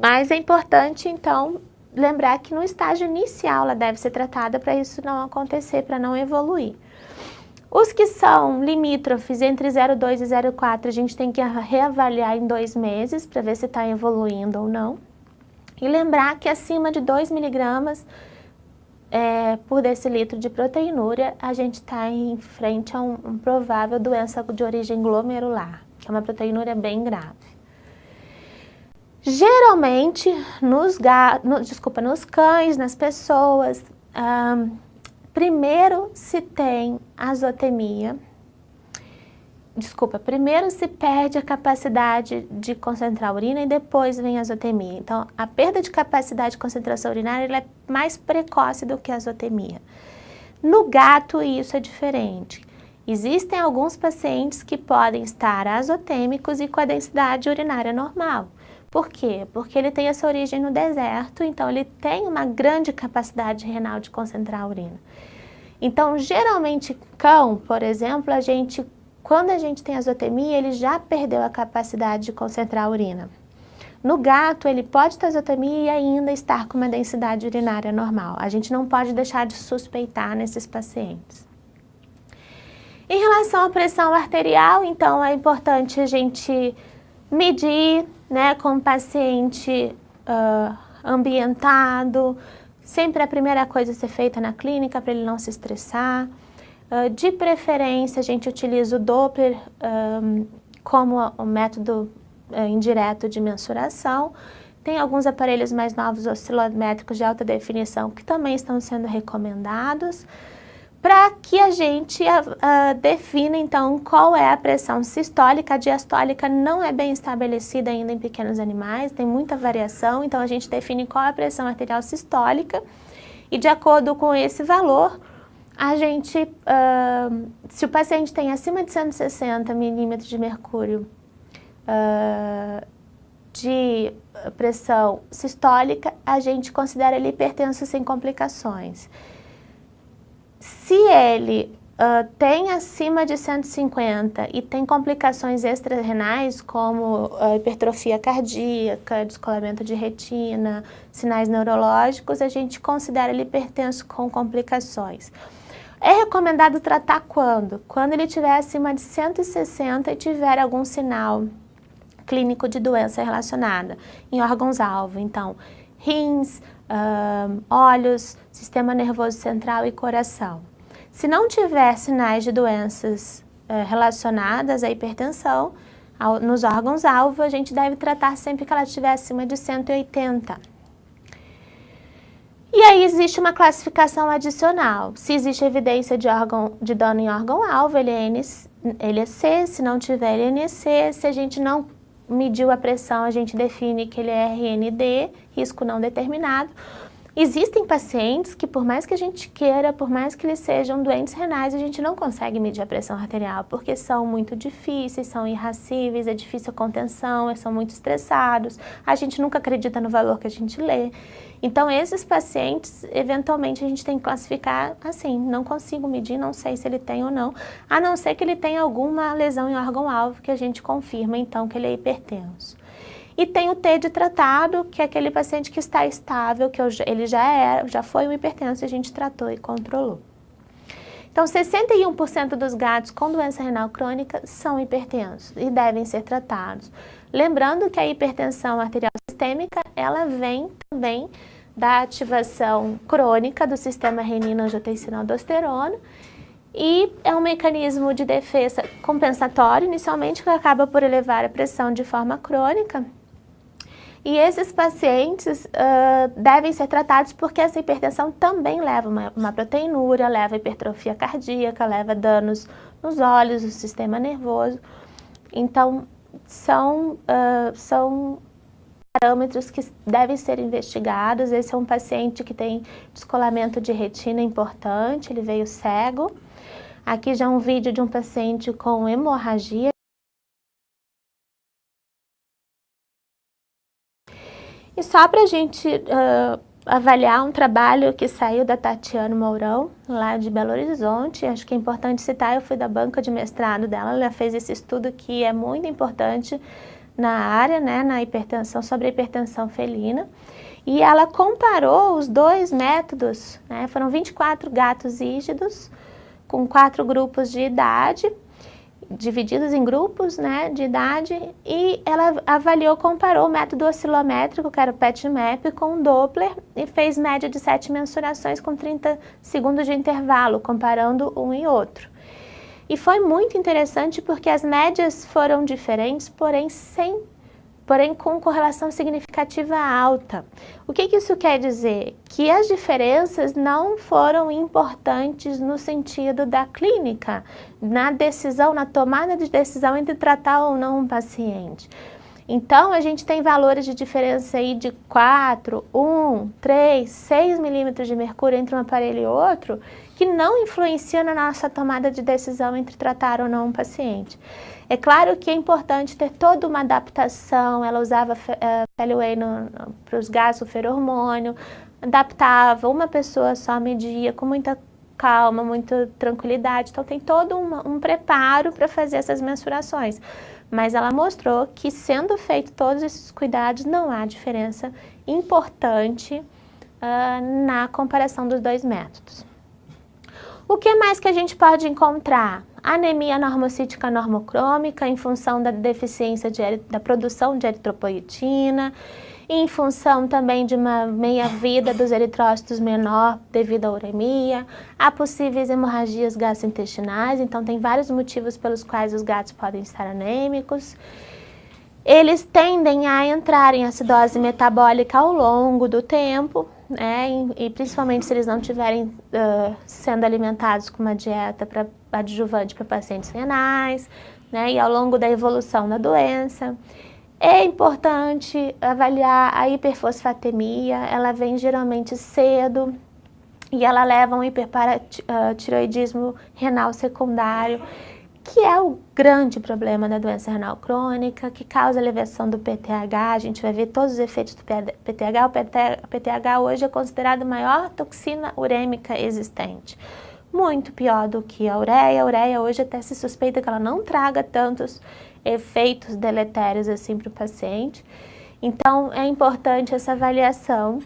mas é importante então lembrar que no estágio inicial ela deve ser tratada para isso não acontecer, para não evoluir. Os que são limítrofes entre 0,2 e 0,4, a gente tem que reavaliar em 2 meses para ver se está evoluindo ou não. E lembrar que acima de 2 miligramas por decilitro de proteinúria, a gente está em frente a uma provável doença de origem glomerular, que é uma proteinúria bem grave. Geralmente, nos cães, nas pessoas, primeiro se tem azotemia, primeiro se perde a capacidade de concentrar urina e depois vem a azotemia. Então, a perda de capacidade de concentração urinária ela é mais precoce do que a azotemia. No gato, isso é diferente. Existem alguns pacientes que podem estar azotêmicos e com a densidade urinária normal. Por quê? Porque ele tem essa origem no deserto, então ele tem uma grande capacidade renal de concentrar a urina. Então, geralmente, cão, por exemplo, quando a gente tem azotemia, ele já perdeu a capacidade de concentrar a urina. No gato, ele pode ter azotemia e ainda estar com uma densidade urinária normal. A gente não pode deixar de suspeitar nesses pacientes. Em relação à pressão arterial, então, é importante a gente medir, né, com o paciente ambientado. Sempre a primeira coisa a ser feita na clínica para ele não se estressar. De preferência, a gente utiliza o Doppler como o método indireto de mensuração. Tem alguns aparelhos mais novos, oscilométricos de alta definição, que também estão sendo recomendados, para que a gente defina, então, qual é a pressão sistólica. A diastólica não é bem estabelecida ainda em pequenos animais, tem muita variação, então a gente define qual é a pressão arterial sistólica e, de acordo com esse valor, a gente, se o paciente tem acima de 160 milímetros de mercúrio de pressão sistólica, a gente considera ele hipertenso sem complicações. Se ele tem acima de 150 e tem complicações extrarrenais, como hipertrofia cardíaca, descolamento de retina, sinais neurológicos, a gente considera ele hipertenso com complicações. É recomendado tratar quando? Quando ele estiver acima de 160 e tiver algum sinal clínico de doença relacionada em órgãos-alvo. Então, rins, olhos, sistema nervoso central e coração. Se não tiver sinais de doenças relacionadas à hipertensão nos órgãos-alvo, a gente deve tratar sempre que ela estiver acima de 180. E aí existe uma classificação adicional. Se existe evidência de dano em órgão-alvo, ele é C, se não tiver, ele é NC. Se a gente não mediu a pressão, a gente define que ele é RND, risco não determinado. Existem pacientes que, por mais que a gente queira, por mais que eles sejam doentes renais, a gente não consegue medir a pressão arterial, porque são muito difíceis, são irracíveis, é difícil a contenção, são muito estressados, a gente nunca acredita no valor que a gente lê. Então, esses pacientes, eventualmente, a gente tem que classificar assim, não consigo medir, não sei se ele tem ou não, a não ser que ele tenha alguma lesão em órgão-alvo, que a gente confirma, então, que ele é hipertenso. E tem o T de tratado, que é aquele paciente que está estável, que ele já foi um hipertenso e a gente tratou e controlou. Então, 61% dos gatos com doença renal crônica são hipertensos e devem ser tratados. Lembrando que a hipertensão arterial sistêmica, ela vem também da ativação crônica do sistema renina-angiotensina-aldosterona e é um mecanismo de defesa compensatório, inicialmente, que acaba por elevar a pressão de forma crônica. E esses pacientes devem ser tratados porque essa hipertensão também leva uma proteinúria, leva hipertrofia cardíaca, leva danos nos olhos, no sistema nervoso. Então, são parâmetros que devem ser investigados. Esse é um paciente que tem descolamento de retina importante, ele veio cego. Aqui já um vídeo de um paciente com hemorragia. E só para a gente avaliar um trabalho que saiu da Tatiana Mourão, lá de Belo Horizonte, acho que é importante citar, eu fui da banca de mestrado dela, ela fez esse estudo que é muito importante na área, né, na hipertensão, sobre a hipertensão felina, e ela comparou os dois métodos, né, foram 24 gatos rígidos, com 4 grupos de idade, divididos em grupos, né, de idade, e ela comparou o método oscilométrico, que era o PET-MAP, com o Doppler, e fez média de 7 mensurações com 30 segundos de intervalo, comparando um e outro. E foi muito interessante porque as médias foram diferentes, porém com correlação significativa alta. O que isso quer dizer? Que as diferenças não foram importantes no sentido da clínica, na decisão, na tomada de decisão entre tratar ou não um paciente. Então, a gente tem valores de diferença aí de 4, 1, 3, 6 milímetros de mercúrio entre um aparelho e outro, que não influenciam na nossa tomada de decisão entre tratar ou não um paciente. É claro que é importante ter toda uma adaptação, ela usava Feliway para os gases, o ferormônio, adaptava, uma pessoa só media com muita calma, muita tranquilidade, então tem todo um preparo para fazer essas mensurações. Mas ela mostrou que, sendo feito todos esses cuidados, não há diferença importante na comparação dos dois métodos. O que mais que a gente pode encontrar? Anemia normocítica normocrômica em função da deficiência da produção de eritropoetina, em função também de uma meia-vida dos eritrócitos menor devido à uremia, há possíveis hemorragias gastrointestinais, então tem vários motivos pelos quais os gatos podem estar anêmicos. Eles tendem a entrar em acidose metabólica ao longo do tempo, né, e principalmente se eles não estiverem sendo alimentados com uma dieta adjuvante para pacientes renais, né, e ao longo da evolução da doença. É importante avaliar a hiperfosfatemia, ela vem geralmente cedo e ela leva a um hiperparatiroidismo renal secundário, que é o grande problema da doença renal crônica, que causa elevação do PTH. A gente vai ver todos os efeitos do PTH. O PTH hoje é considerado a maior toxina urêmica existente. Muito pior do que a ureia. A ureia hoje até se suspeita que ela não traga tantos efeitos deletérios assim para o paciente. Então, é importante essa avaliação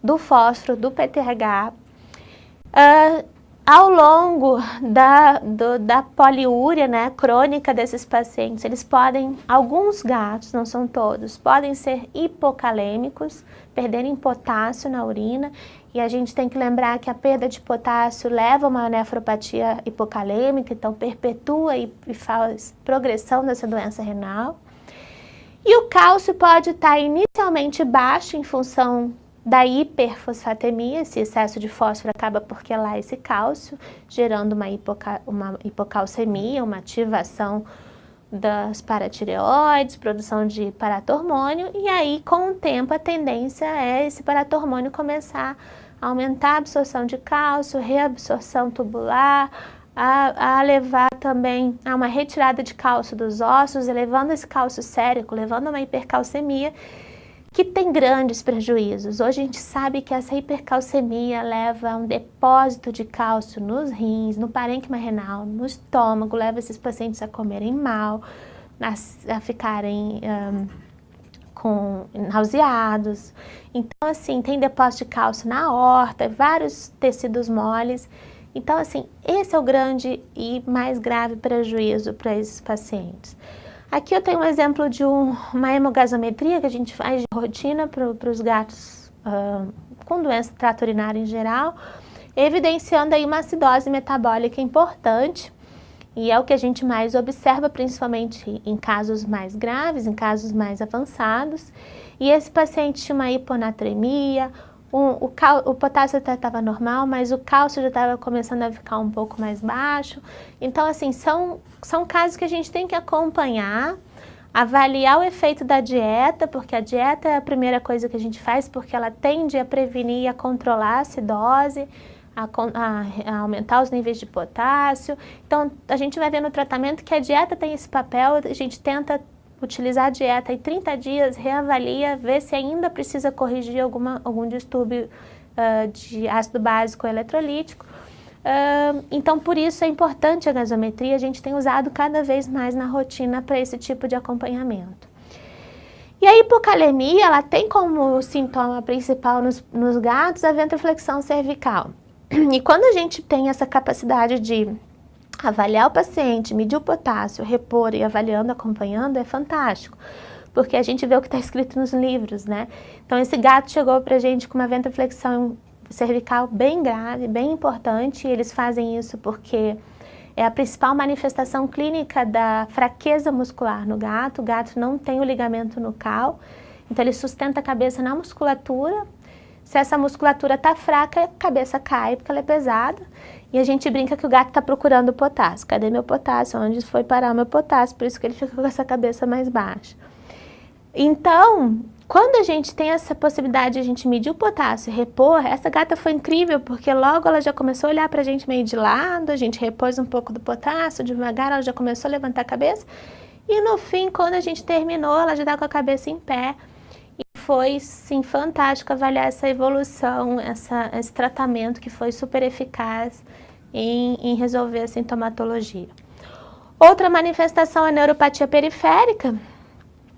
do fósforo, do PTH. Ao longo da poliúria, né, crônica desses pacientes, eles podem, alguns gatos, não são todos, podem ser hipocalêmicos, perderem potássio na urina, e a gente tem que lembrar que a perda de potássio leva a uma nefropatia hipocalêmica, então perpetua e faz progressão dessa doença renal. E o cálcio pode estar inicialmente baixo em função da hiperfosfatemia, esse excesso de fósforo acaba por quelar esse cálcio, gerando uma hipocalcemia, uma ativação das paratireoides, produção de paratormônio, e aí com o tempo a tendência é esse paratormônio começar a aumentar a absorção de cálcio, reabsorção tubular, a levar também a uma retirada de cálcio dos ossos, elevando esse cálcio sérico, levando a uma hipercalcemia, que tem grandes prejuízos. Hoje a gente sabe que essa hipercalcemia leva a um depósito de cálcio nos rins, no parênquima renal, no estômago, leva esses pacientes a comerem mal, a ficarem nauseados. Então, assim, tem depósito de cálcio na aorta, vários tecidos moles. Então, assim, esse é o grande e mais grave prejuízo para esses pacientes. Aqui eu tenho um exemplo de uma hemogasometria que a gente faz de rotina para os gatos com doença do trato urinário em geral, evidenciando aí uma acidose metabólica importante, e é o que a gente mais observa, principalmente em casos mais graves, em casos mais avançados. E esse paciente tinha uma hiponatremia, o potássio até estava normal, mas o cálcio já estava começando a ficar um pouco mais baixo. Então, assim, são casos que a gente tem que acompanhar, avaliar o efeito da dieta, porque a dieta é a primeira coisa que a gente faz, porque ela tende a prevenir e a controlar a acidose, a aumentar os níveis de potássio. Então, a gente vai ver no tratamento que a dieta tem esse papel, a gente tenta utilizar a dieta e 30 dias, reavalia, vê se ainda precisa corrigir algum distúrbio de ácido básico eletrolítico. Então, por isso é importante a gasometria, a gente tem usado cada vez mais na rotina para esse tipo de acompanhamento. E a hipocalemia, ela tem como sintoma principal nos gatos a ventroflexão cervical. E quando a gente tem essa capacidade de avaliar o paciente, medir o potássio, repor e avaliando, acompanhando é fantástico, porque a gente vê o que está escrito nos livros, né? Então esse gato chegou pra gente com uma ventroflexão cervical bem grave, bem importante, e eles fazem isso porque é a principal manifestação clínica da fraqueza muscular no gato. O gato não tem o ligamento nucal, então ele sustenta a cabeça na musculatura. Se essa musculatura está fraca, a cabeça cai porque ela é pesada. E a gente brinca que o gato está procurando o potássio. Cadê meu potássio? Onde foi parar o meu potássio? Por isso que ele fica com essa cabeça mais baixa. Então, quando a gente tem essa possibilidade de a gente medir o potássio e repor, essa gata foi incrível, porque logo ela já começou a olhar pra gente meio de lado, a gente repôs um pouco do potássio, devagar ela já começou a levantar a cabeça, e no fim, quando a gente terminou, ela já está com a cabeça em pé, e foi, sim, fantástico avaliar essa evolução, esse tratamento que foi super eficaz em resolver a sintomatologia. Outra manifestação é a neuropatia periférica.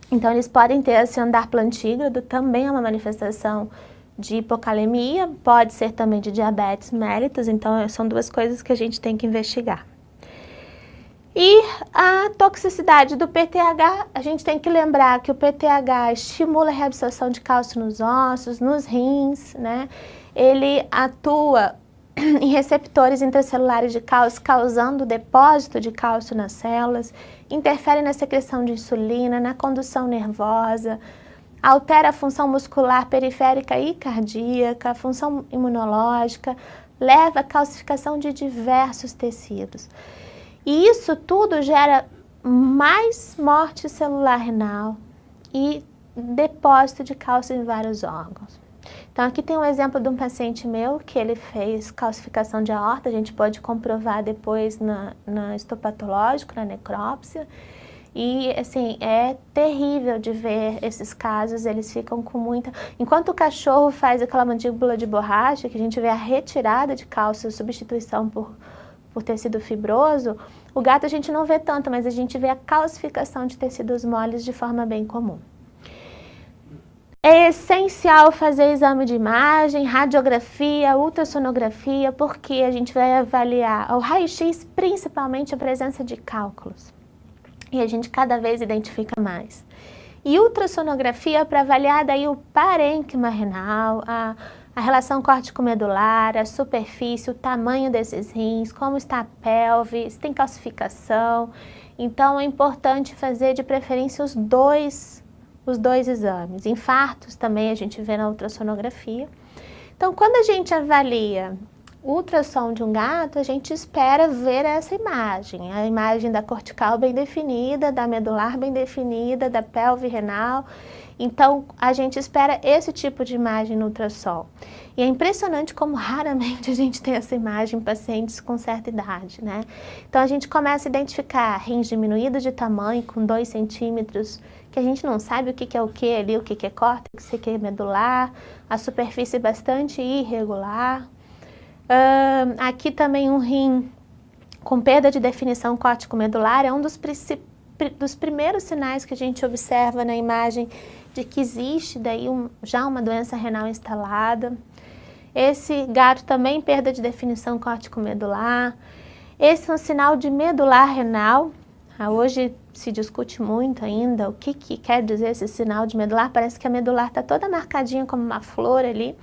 Então, eles podem ter esse andar plantígrado, também é uma manifestação de hipocalemia, pode ser também de diabetes mellitus, então são duas coisas que a gente tem que investigar. E a toxicidade do PTH, a gente tem que lembrar que o PTH estimula a reabsorção de cálcio nos ossos, nos rins, né? Ele atua em receptores intracelulares de cálcio, causando depósito de cálcio nas células, interfere na secreção de insulina, na condução nervosa, altera a função muscular periférica e cardíaca, a função imunológica, leva à calcificação de diversos tecidos. E isso tudo gera mais morte celular renal e depósito de cálcio em vários órgãos. Então aqui tem um exemplo de um paciente meu que ele fez calcificação de aorta, a gente pode comprovar depois na histopatológico, na necrópsia. E assim, é terrível de ver esses casos, eles ficam com muita... Enquanto o cachorro faz aquela mandíbula de borracha, que a gente vê a retirada de cálcio, substituição por tecido fibroso, o gato a gente não vê tanto, mas a gente vê a calcificação de tecidos moles de forma bem comum. É essencial fazer exame de imagem, radiografia, ultrassonografia, porque a gente vai avaliar o raio-x, principalmente a presença de cálculos. E a gente cada vez identifica mais. E ultrassonografia para avaliar daí o parênquima renal, a relação córtico-medular, a superfície, o tamanho desses rins, como está a pelve, se tem calcificação. Então é importante fazer de preferência os dois exames. Infartos também a gente vê na ultrassonografia. Então, quando a gente avalia o ultrassom de um gato, a gente espera ver essa imagem. A imagem da cortical bem definida, da medular bem definida, da pelve renal. Então, a gente espera esse tipo de imagem no ultrassom. E é impressionante como raramente a gente tem essa imagem em pacientes com certa idade, né? Então, a gente começa a identificar rins diminuídos de tamanho, com 2 centímetros, que a gente não sabe o que é o que ali, o que é córtex, o que é medular, a superfície bastante irregular. Aqui também um rim com perda de definição córtico-medular é um dos primeiros sinais que a gente observa na imagem de que existe daí já uma doença renal instalada. Esse gato também perda de definição córtico-medular. Esse é um sinal de medular renal. Hoje se discute muito ainda o que quer dizer esse sinal de medular. Parece que a medular está toda marcadinha como uma flor ali.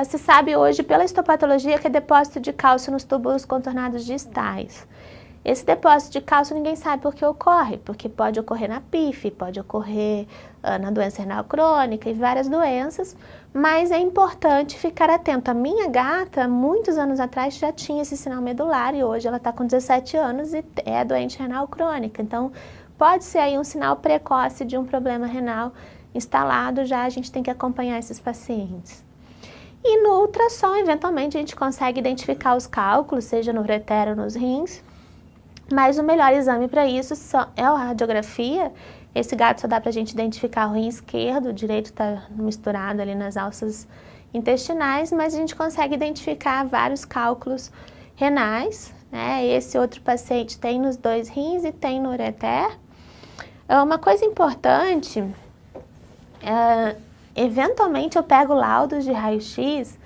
Se sabe hoje pela histopatologia que é depósito de cálcio nos túbulos contornados distais. Esse depósito de cálcio ninguém sabe por que ocorre, porque pode ocorrer na PIF, pode ocorrer na doença renal crônica e várias doenças, mas é importante ficar atento. A minha gata, muitos anos atrás, já tinha esse sinal medular e hoje ela está com 17 anos e é doente renal crônica. Então, pode ser aí um sinal precoce de um problema renal instalado, já a gente tem que acompanhar esses pacientes. E no ultrassom, eventualmente, a gente consegue identificar os cálculos, seja no ureter ou nos rins, mas o melhor exame para isso é a radiografia. Esse gato só dá para a gente identificar o rim esquerdo, o direito está misturado ali nas alças intestinais, mas a gente consegue identificar vários cálculos renais, né? Esse outro paciente tem nos 2 rins e tem no ureter. Uma coisa importante, eventualmente eu pego laudos de raio-x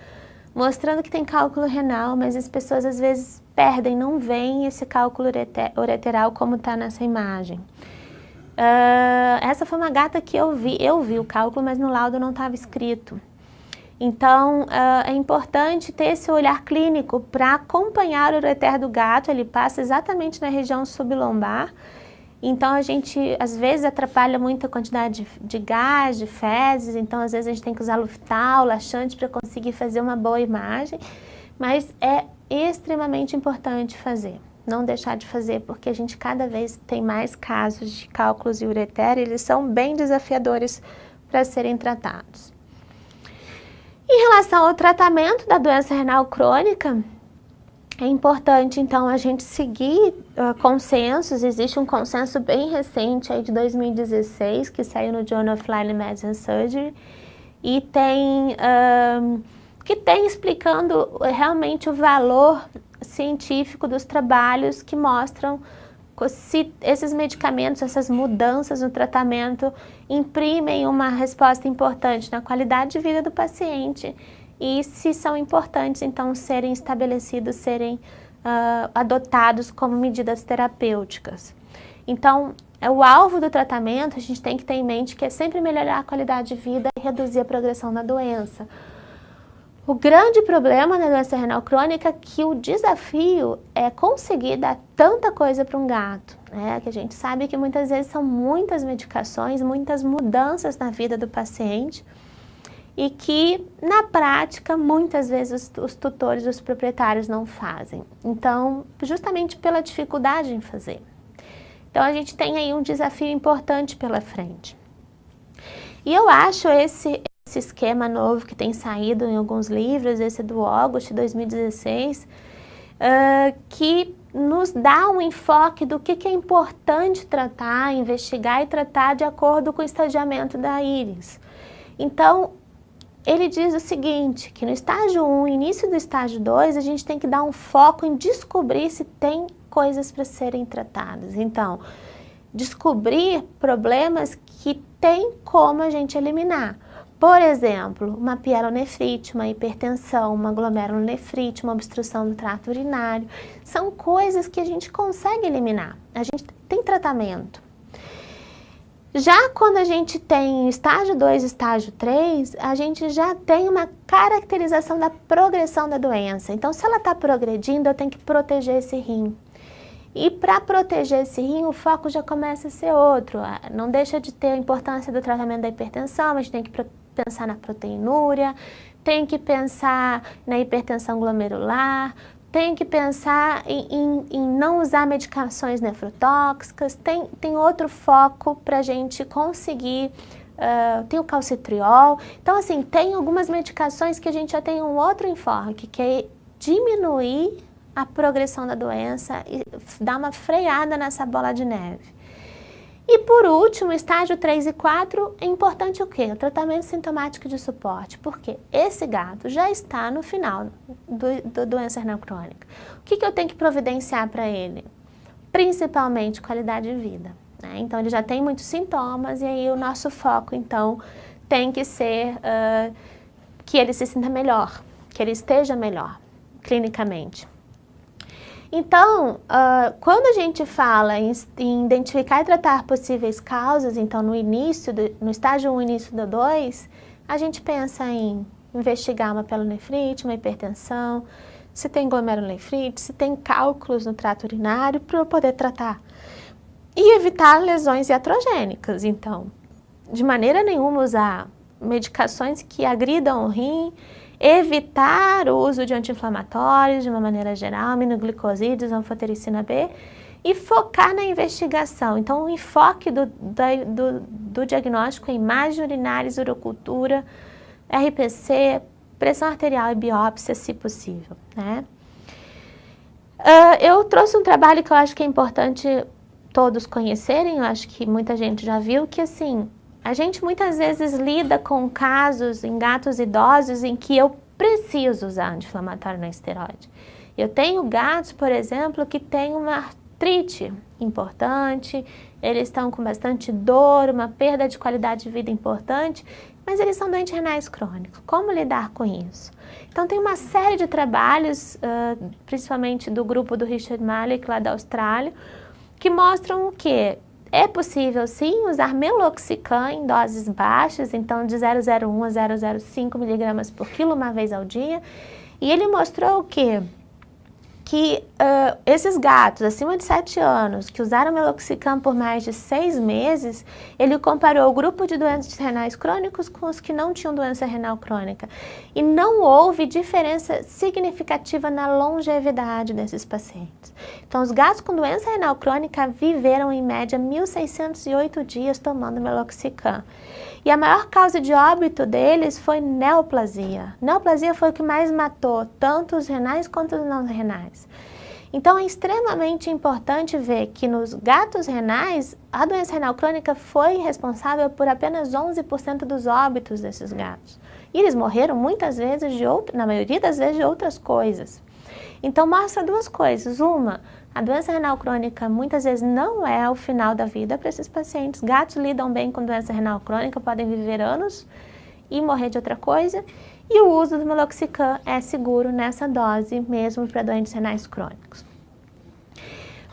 mostrando que tem cálculo renal, mas as pessoas às vezes perdem, não veem esse cálculo ureteral como está nessa imagem. Essa foi uma gata que eu vi o cálculo, mas no laudo não estava escrito. Então, é importante ter esse olhar clínico para acompanhar o ureter do gato. Ele passa exatamente na região sublombar. Então, a gente, às vezes, atrapalha muito a quantidade de gás, de fezes. Então, às vezes, a gente tem que usar Luftal, laxante para conseguir fazer uma boa imagem. Mas é extremamente importante fazer. Não deixar de fazer, porque a gente cada vez tem mais casos de cálculos e ureter. Eles são bem desafiadores para serem tratados. Em relação ao tratamento da doença renal crônica, é importante, então, a gente seguir consensos. Existe um consenso bem recente, aí de 2016, que saiu no Journal of Lyme Medicine and Surgery, e que tem explicando realmente o valor científico dos trabalhos que mostram se esses medicamentos, essas mudanças no tratamento imprimem uma resposta importante na qualidade de vida do paciente e se são importantes, então, serem estabelecidos, serem adotados como medidas terapêuticas. Então, o alvo do tratamento, a gente tem que ter em mente que é sempre melhorar a qualidade de vida e reduzir a progressão da doença. O grande problema da doença renal crônica é que o desafio é conseguir dar tanta coisa para um gato, né? Que a gente sabe que muitas vezes são muitas medicações, muitas mudanças na vida do paciente e que, na prática, muitas vezes os tutores, os proprietários não fazem. Então, justamente pela dificuldade em fazer. Então, a gente tem aí um desafio importante pela frente. E eu acho esse esquema novo que tem saído em alguns livros, esse do August, 2016, que nos dá um enfoque do que é importante tratar, investigar e tratar de acordo com o estadiamento da íris. Então, ele diz o seguinte, que no estágio 1, início do estágio 2, a gente tem que dar um foco em descobrir se tem coisas para serem tratadas. Então, descobrir problemas que tem como a gente eliminar. Por exemplo, uma pielonefrite, uma hipertensão, uma glomerulonefrite, uma obstrução do trato urinário. São coisas que a gente consegue eliminar. A gente tem tratamento. Já quando a gente tem estágio 2 e estágio 3, a gente já tem uma caracterização da progressão da doença. Então, se ela está progredindo, eu tenho que proteger esse rim. E para proteger esse rim, o foco já começa a ser outro. Não deixa de ter a importância do tratamento da hipertensão, a gente tem que pensar na proteinúria, tem que pensar na hipertensão glomerular, tem que pensar em não usar medicações nefrotóxicas, tem outro foco para a gente conseguir, tem o calcitriol. Então, assim, tem algumas medicações que a gente já tem um outro enfoque, que é diminuir a progressão da doença e dar uma freada nessa bola de neve. E por último, estágio 3 e 4, é importante o quê? O tratamento sintomático de suporte, porque esse gato já está no final da doença renal crônica. O que eu tenho que providenciar para ele? Principalmente qualidade de vida, né? Então, ele já tem muitos sintomas e aí o nosso foco, então, tem que ser que ele se sinta melhor, que ele esteja melhor clinicamente. Então, quando a gente fala em identificar e tratar possíveis causas, então no estágio 1 e início do 2, a gente pensa em investigar uma pielonefrite, uma hipertensão, se tem glomerulonefrite, se tem cálculos no trato urinário para eu poder tratar. E evitar lesões iatrogênicas, então, de maneira nenhuma usar medicações que agridam o rim, evitar o uso de anti-inflamatórios de uma maneira geral, aminoglicosídeos, anfotericina B, e focar na investigação. Então, o enfoque do diagnóstico é imagem urinária, urocultura, RPC, pressão arterial e biópsia, se possível, né? Eu trouxe um trabalho que eu acho que é importante todos conhecerem, eu acho que muita gente já viu, que assim, a gente muitas vezes lida com casos em gatos idosos em que eu preciso usar anti-inflamatório não esteroide. Eu tenho gatos, por exemplo, que têm uma artrite importante, eles estão com bastante dor, uma perda de qualidade de vida importante, mas eles são doentes renais crônicos. Como lidar com isso? Então tem uma série de trabalhos, principalmente do grupo do Richard Malik, lá da Austrália, que mostram o quê? É possível, sim, usar meloxicam em doses baixas, então de 0,01 a 0,05 miligramas por quilo uma vez ao dia. E ele mostrou o quê? Que esses gatos acima de 7 anos que usaram meloxicam por mais de 6 meses, ele comparou o grupo de doentes renais crônicos com os que não tinham doença renal crônica. E não houve diferença significativa na longevidade desses pacientes. Então, os gatos com doença renal crônica viveram em média 1.608 dias tomando meloxicam. E a maior causa de óbito deles foi neoplasia. Neoplasia foi o que mais matou tanto os renais quanto os não renais. Então é extremamente importante ver que nos gatos renais, a doença renal crônica foi responsável por apenas 11% dos óbitos desses gatos. E eles morreram muitas vezes, na maioria das vezes, de outras coisas. Então mostra duas coisas. Uma, a doença renal crônica muitas vezes não é o final da vida para esses pacientes. Gatos lidam bem com doença renal crônica, podem viver anos e morrer de outra coisa. E o uso do meloxicam é seguro nessa dose, mesmo para doentes renais crônicos.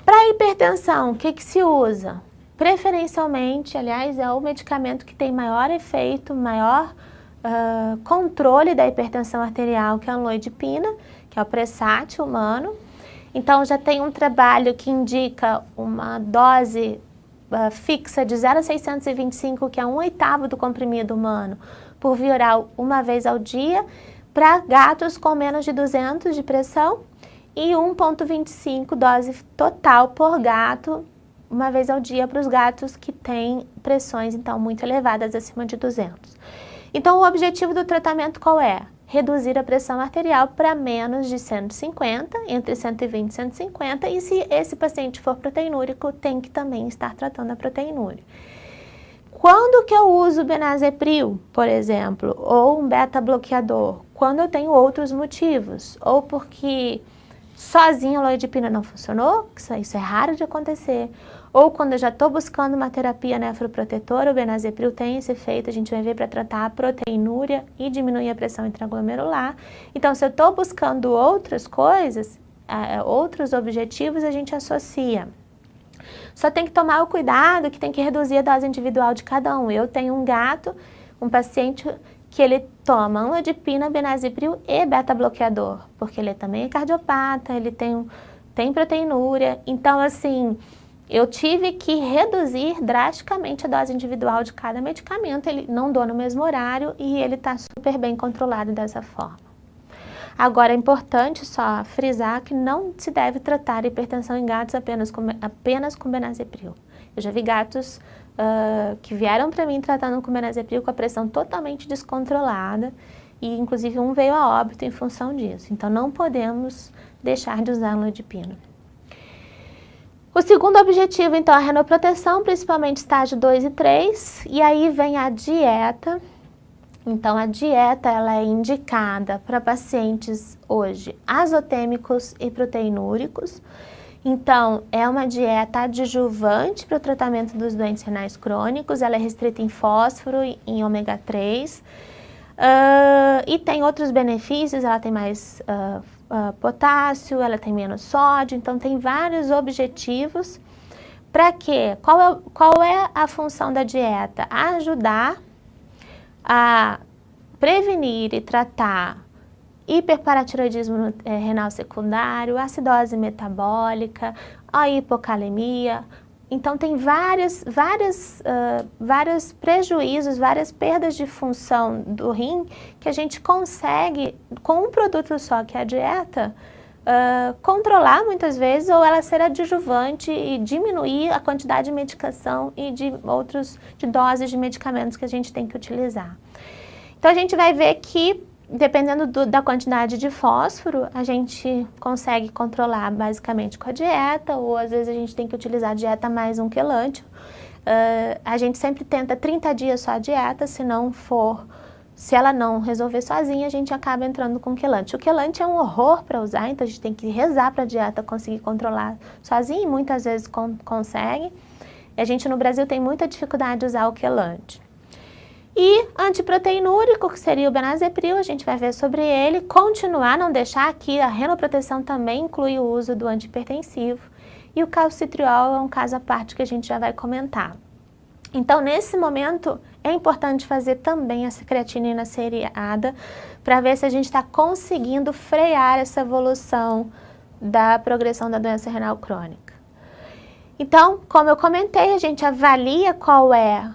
Para hipertensão, o que se usa? Preferencialmente, aliás, é o medicamento que tem maior efeito, maior controle da hipertensão arterial, que é a amlodipina, que é o Presat humano. Então, já tem um trabalho que indica uma dose fixa de 0,625, que é 1/8 do comprimido humano, por via oral uma vez ao dia, para gatos com menos de 200 de pressão, e 1,25 dose total por gato, uma vez ao dia, para os gatos que têm pressões, então, muito elevadas, acima de 200. Então, o objetivo do tratamento qual é? Reduzir a pressão arterial para menos de 150, entre 120 e 150, e se esse paciente for proteinúrico, tem que também estar tratando a proteinúria. Quando que eu uso benazepril, por exemplo, ou um beta-bloqueador? Quando eu tenho outros motivos, ou porque sozinho a amlodipina não funcionou, isso é raro de acontecer, ou quando eu já estou buscando uma terapia nefroprotetora, o benazepril tem esse efeito, a gente vai ver para tratar a proteinúria e diminuir a pressão intraglomerular. Então, se eu estou buscando outras coisas, outros objetivos, a gente associa. Só tem que tomar o cuidado que tem que reduzir a dose individual de cada um. Eu tenho um gato, um paciente que ele toma amlodipina, benazepril e beta-bloqueador, porque ele também é cardiopata, ele tem proteinúria. Então, assim, eu tive que reduzir drasticamente a dose individual de cada medicamento. Ele não dou no mesmo horário e ele está super bem controlado dessa forma. Agora, é importante só frisar que não se deve tratar hipertensão em gatos apenas com benazepril. Eu já vi gatos que vieram para mim tratando com benazepril com a pressão totalmente descontrolada e, inclusive, um veio a óbito em função disso. Então, não podemos deixar de usar amlodipina. O segundo objetivo, então, é a renoproteção, principalmente estágio 2 e 3, e aí vem a dieta. Então, a dieta ela é indicada para pacientes hoje azotêmicos e proteinúricos. Então, é uma dieta adjuvante para o tratamento dos doentes renais crônicos, ela é restrita em fósforo e em ômega 3, e tem outros benefícios, ela tem mais potássio, ela tem menos sódio, então tem vários objetivos. Para quê? Qual é a função da dieta? Ajudar a prevenir e tratar hiperparatiroidismo renal secundário, acidose metabólica, a hipocalemia. Então, tem vários prejuízos, várias perdas de função do rim que a gente consegue, com um produto só, que é a dieta, controlar muitas vezes, ou ela ser adjuvante e diminuir a quantidade de medicação e de doses de medicamentos que a gente tem que utilizar. Então, a gente vai ver que, dependendo da quantidade de fósforo, a gente consegue controlar basicamente com a dieta, ou às vezes a gente tem que utilizar a dieta mais um quelante. A gente sempre tenta 30 dias só a dieta, se ela não resolver sozinha, a gente acaba entrando com quelante. O quelante é um horror para usar, então a gente tem que rezar para a dieta conseguir controlar sozinha, e muitas vezes consegue. E a gente no Brasil tem muita dificuldade de usar o quelante. E antiproteinúrico, que seria o benazepril, a gente vai ver sobre ele. Continuar, não deixar aqui, a renoproteção também inclui o uso do antihipertensivo. E o calcitriol é um caso à parte que a gente já vai comentar. Então, nesse momento, é importante fazer também essa creatinina seriada para ver se a gente está conseguindo frear essa evolução da progressão da doença renal crônica. Então, como eu comentei, a gente avalia qual é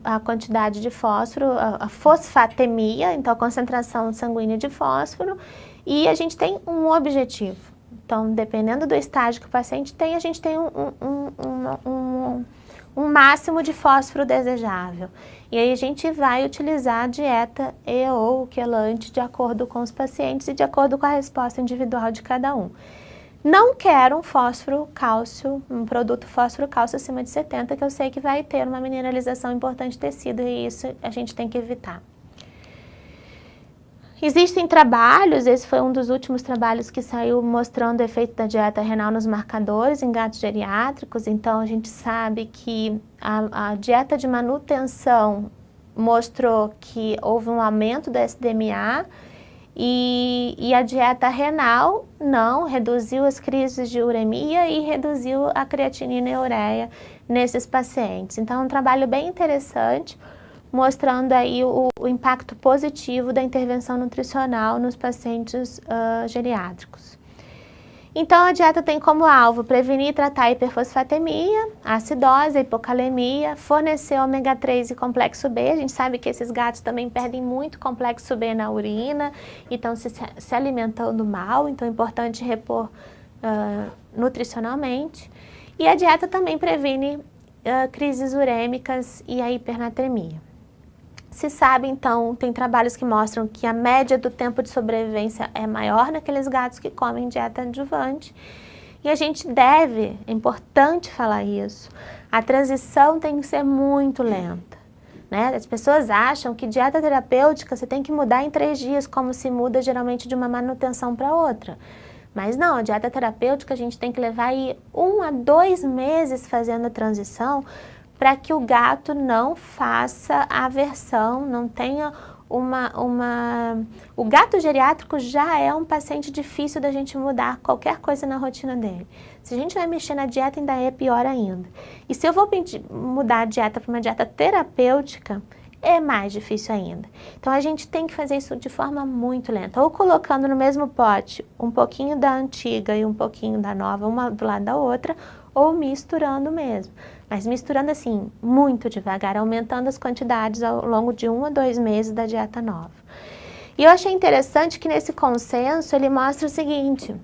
a quantidade de fósforo, a fosfatemia, então a concentração sanguínea de fósforo, e a gente tem um objetivo. Então, dependendo do estágio que o paciente tem, a gente tem um máximo de fósforo desejável. E aí a gente vai utilizar a dieta e ou quelante de acordo com os pacientes e de acordo com a resposta individual de cada um. Não quero um fósforo cálcio, um produto fósforo cálcio acima de 70, que eu sei que vai ter uma mineralização importante de tecido e isso a gente tem que evitar. Existem trabalhos, esse foi um dos últimos trabalhos que saiu mostrando o efeito da dieta renal nos marcadores em gatos geriátricos. Então a gente sabe que a dieta de manutenção mostrou que houve um aumento do SDMA e a dieta renal não, reduziu as crises de uremia e reduziu a creatinina e ureia nesses pacientes. Então é um trabalho bem interessante, mostrando aí o impacto positivo da intervenção nutricional nos pacientes geriátricos. Então, a dieta tem como alvo prevenir e tratar a hiperfosfatemia, a acidose, a hipocalemia, fornecer ômega 3 e complexo B. A gente sabe que esses gatos também perdem muito complexo B na urina e estão se alimentando mal, então é importante repor nutricionalmente. E a dieta também previne crises urêmicas e a hipernatremia. Se sabe, então, tem trabalhos que mostram que a média do tempo de sobrevivência é maior naqueles gatos que comem dieta adjuvante. E a gente deve, é importante falar isso, a transição tem que ser muito lenta, né? As pessoas acham que dieta terapêutica você tem que mudar em 3 dias, como se muda geralmente de uma manutenção para outra. Mas não, a dieta terapêutica a gente tem que levar aí 1 a 2 meses fazendo a transição, para que o gato não faça aversão, não tenha O gato geriátrico já é um paciente difícil da gente mudar qualquer coisa na rotina dele. Se a gente vai mexer na dieta, ainda é pior ainda. E se eu vou mudar a dieta para uma dieta terapêutica, é mais difícil ainda. Então a gente tem que fazer isso de forma muito lenta, ou colocando no mesmo pote um pouquinho da antiga e um pouquinho da nova, uma do lado da outra, ou misturando mesmo. Mas misturando assim, muito devagar, aumentando as quantidades ao longo de 1 a 2 meses da dieta nova. E eu achei interessante que nesse consenso ele mostra o seguinte,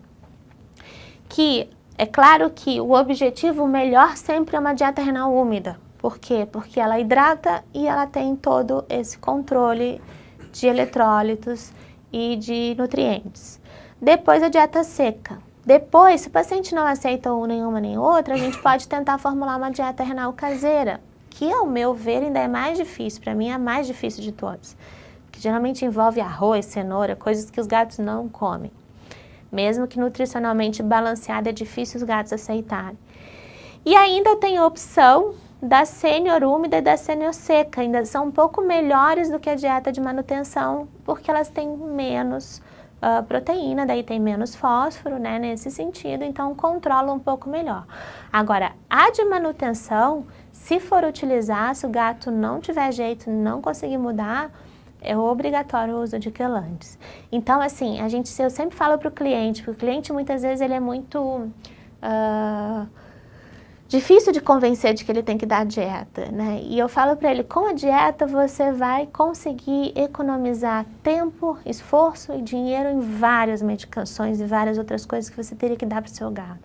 que é claro que o objetivo melhor sempre é uma dieta renal úmida. Por quê? Porque ela hidrata e ela tem todo esse controle de eletrólitos e de nutrientes. Depois a dieta seca. Depois, se o paciente não aceita nenhuma nem outra, a gente pode tentar formular uma dieta renal caseira, que ao meu ver ainda é mais difícil, para mim é a mais difícil de todas, que geralmente envolve arroz, cenoura, coisas que os gatos não comem. Mesmo que nutricionalmente balanceada, é difícil os gatos aceitarem. E ainda eu tenho a opção da sênior úmida e da sênior seca, ainda são um pouco melhores do que a dieta de manutenção, porque elas têm menos proteína, daí tem menos fósforo, né, nesse sentido, então controla um pouco melhor. Agora, a de manutenção, se for utilizar, se o gato não tiver jeito, não conseguir mudar, é obrigatório o uso de quelantes. Então, assim, eu sempre falo para o cliente, porque o cliente muitas vezes ele é muito difícil de convencer de que ele tem que dar dieta, né? E eu falo para ele, com a dieta você vai conseguir economizar tempo, esforço e dinheiro em várias medicações e várias outras coisas que você teria que dar para o seu gato.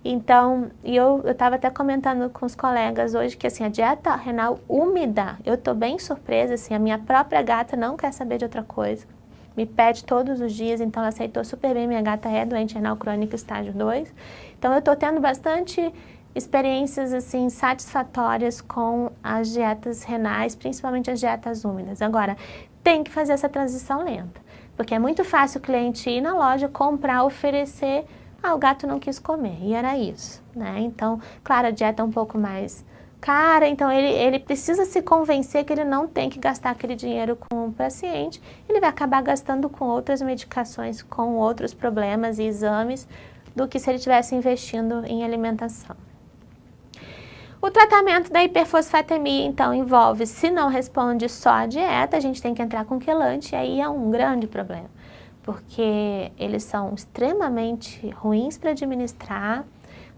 Então, eu estava até comentando com os colegas hoje que assim, a dieta renal úmida, eu estou bem surpresa, assim, a minha própria gata não quer saber de outra coisa. Me pede todos os dias, então ela aceitou super bem, minha gata é doente renal crônica estágio 2. Então eu estou tendo bastante experiências assim satisfatórias com as dietas renais, principalmente as dietas úmidas. Agora, tem que fazer essa transição lenta, porque é muito fácil o cliente ir na loja, comprar, oferecer, o gato não quis comer, e era isso, né? Então, claro, a dieta é um pouco mais cara, então ele precisa se convencer que ele não tem que gastar aquele dinheiro com o paciente, ele vai acabar gastando com outras medicações, com outros problemas e exames, do que se ele estivesse investindo em alimentação. O tratamento da hiperfosfatemia, então, envolve, se não responde só a dieta, a gente tem que entrar com quelante, e aí é um grande problema, porque eles são extremamente ruins para administrar.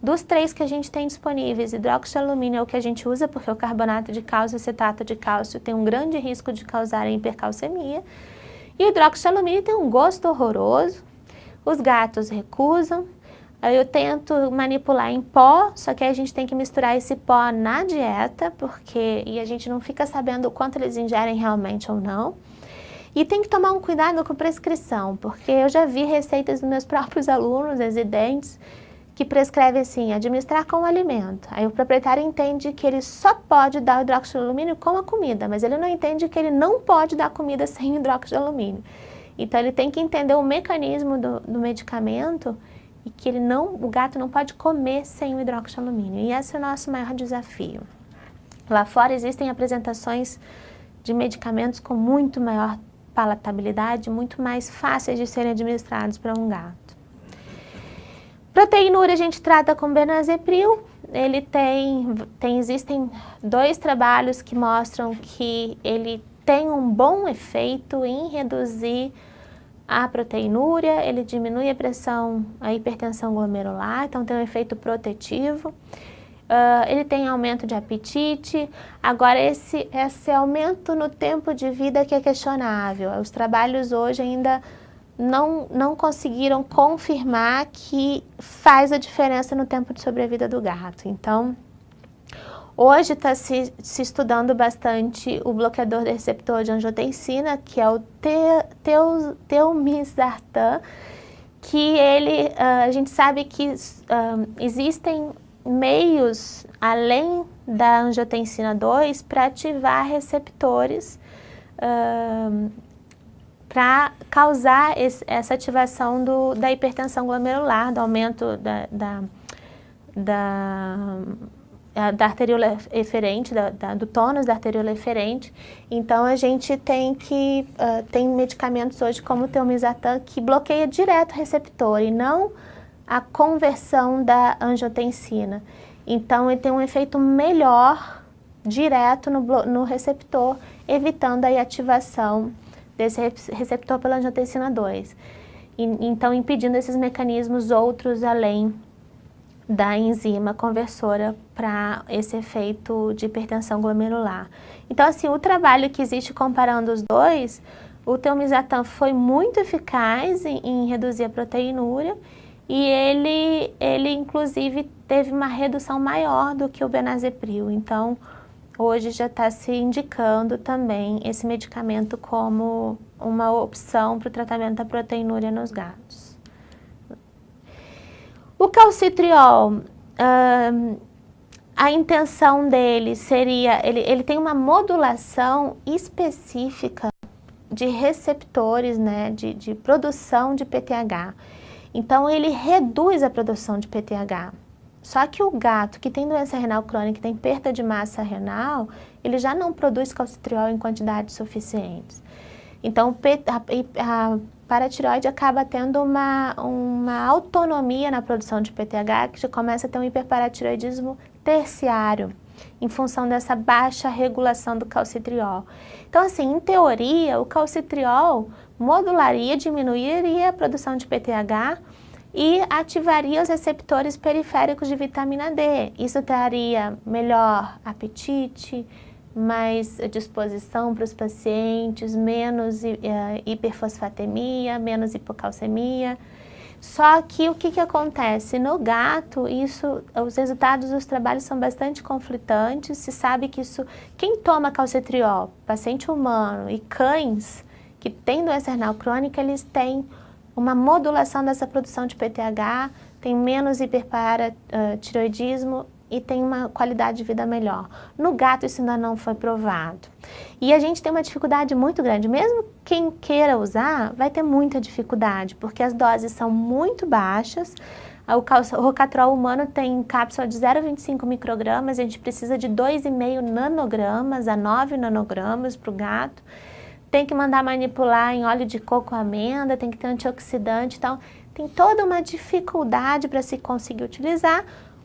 Dos 3 que a gente tem disponíveis, hidroxialumínio é o que a gente usa, porque o carbonato de cálcio e acetato de cálcio tem um grande risco de causar hipercalcemia. E o hidroxialumínio tem um gosto horroroso, os gatos recusam. Aí eu tento manipular em pó, só que aí a gente tem que misturar esse pó na dieta, e a gente não fica sabendo o quanto eles ingerem realmente ou não. E tem que tomar um cuidado com prescrição, porque eu já vi receitas dos meus próprios alunos, residentes, que prescreve assim, administrar com o alimento. Aí o proprietário entende que ele só pode dar o hidróxido de alumínio com a comida, mas ele não entende que ele não pode dar comida sem hidróxido de alumínio. Então ele tem que entender o mecanismo do medicamento e que o gato não pode comer sem o hidróxido de alumínio. E esse é o nosso maior desafio. Lá fora existem apresentações de medicamentos com muito maior palatabilidade, muito mais fáceis de serem administrados para um gato. Proteinúria a gente trata com benazepril. Existem 2 trabalhos que mostram que ele tem um bom efeito em reduzir a proteinúria, ele diminui a hipertensão glomerular, então tem um efeito protetivo. Ele tem aumento de apetite. Agora, esse aumento no tempo de vida que é questionável. Os trabalhos hoje ainda não conseguiram confirmar que faz a diferença no tempo de sobrevida do gato. Então, hoje está se estudando bastante o bloqueador do receptor de angiotensina, que é o telmisartan, que a gente sabe que existem meios, além da angiotensina 2, para ativar receptores para causar essa ativação da hipertensão glomerular, do aumento da arteriola eferente, do tônus da arteriola eferente. Então a gente tem medicamentos hoje como o telmisartan que bloqueia direto o receptor e não a conversão da angiotensina. Então ele tem um efeito melhor direto no receptor, evitando a ativação desse receptor pela angiotensina 2. Então impedindo esses mecanismos outros além da enzima conversora para esse efeito de hipertensão glomerular. Então, assim, o trabalho que existe comparando os 2, o telmisartan foi muito eficaz em reduzir a proteinúria e ele inclusive teve uma redução maior do que o benazepril. Então, hoje já está se indicando também esse medicamento como uma opção para o tratamento da proteinúria nos gatos. O calcitriol, a intenção dele seria, ele tem uma modulação específica de receptores, né, de produção de PTH. Então ele reduz a produção de PTH. Só que o gato que tem doença renal crônica, que tem perda de massa renal, ele já não produz calcitriol em quantidades suficientes. Então a paratireoide acaba tendo uma autonomia na produção de PTH, que já começa a ter um hiperparatireoidismo terciário, em função dessa baixa regulação do calcitriol. Então, assim, em teoria, o calcitriol modularia, diminuiria a produção de PTH e ativaria os receptores periféricos de vitamina D. Isso traria melhor apetite, mais disposição para os pacientes, menos hiperfosfatemia, menos hipocalcemia. Só que o que acontece? No gato, os resultados dos trabalhos são bastante conflitantes. Se sabe que quem toma calcitriol, paciente humano e cães que têm doença renal crônica, eles têm uma modulação dessa produção de PTH, tem menos hiperparatireoidismo e tem uma qualidade de vida melhor. No gato isso ainda não foi provado. E a gente tem uma dificuldade muito grande, mesmo quem queira usar vai ter muita dificuldade, porque as doses são muito baixas, O Rocatrol humano tem cápsula de 0,25 microgramas, a gente precisa de 2,5 nanogramas a 9 nanogramas para o gato. Tem que mandar manipular em óleo de coco amêndoa, tem que ter antioxidante, então tem toda uma dificuldade para se conseguir utilizar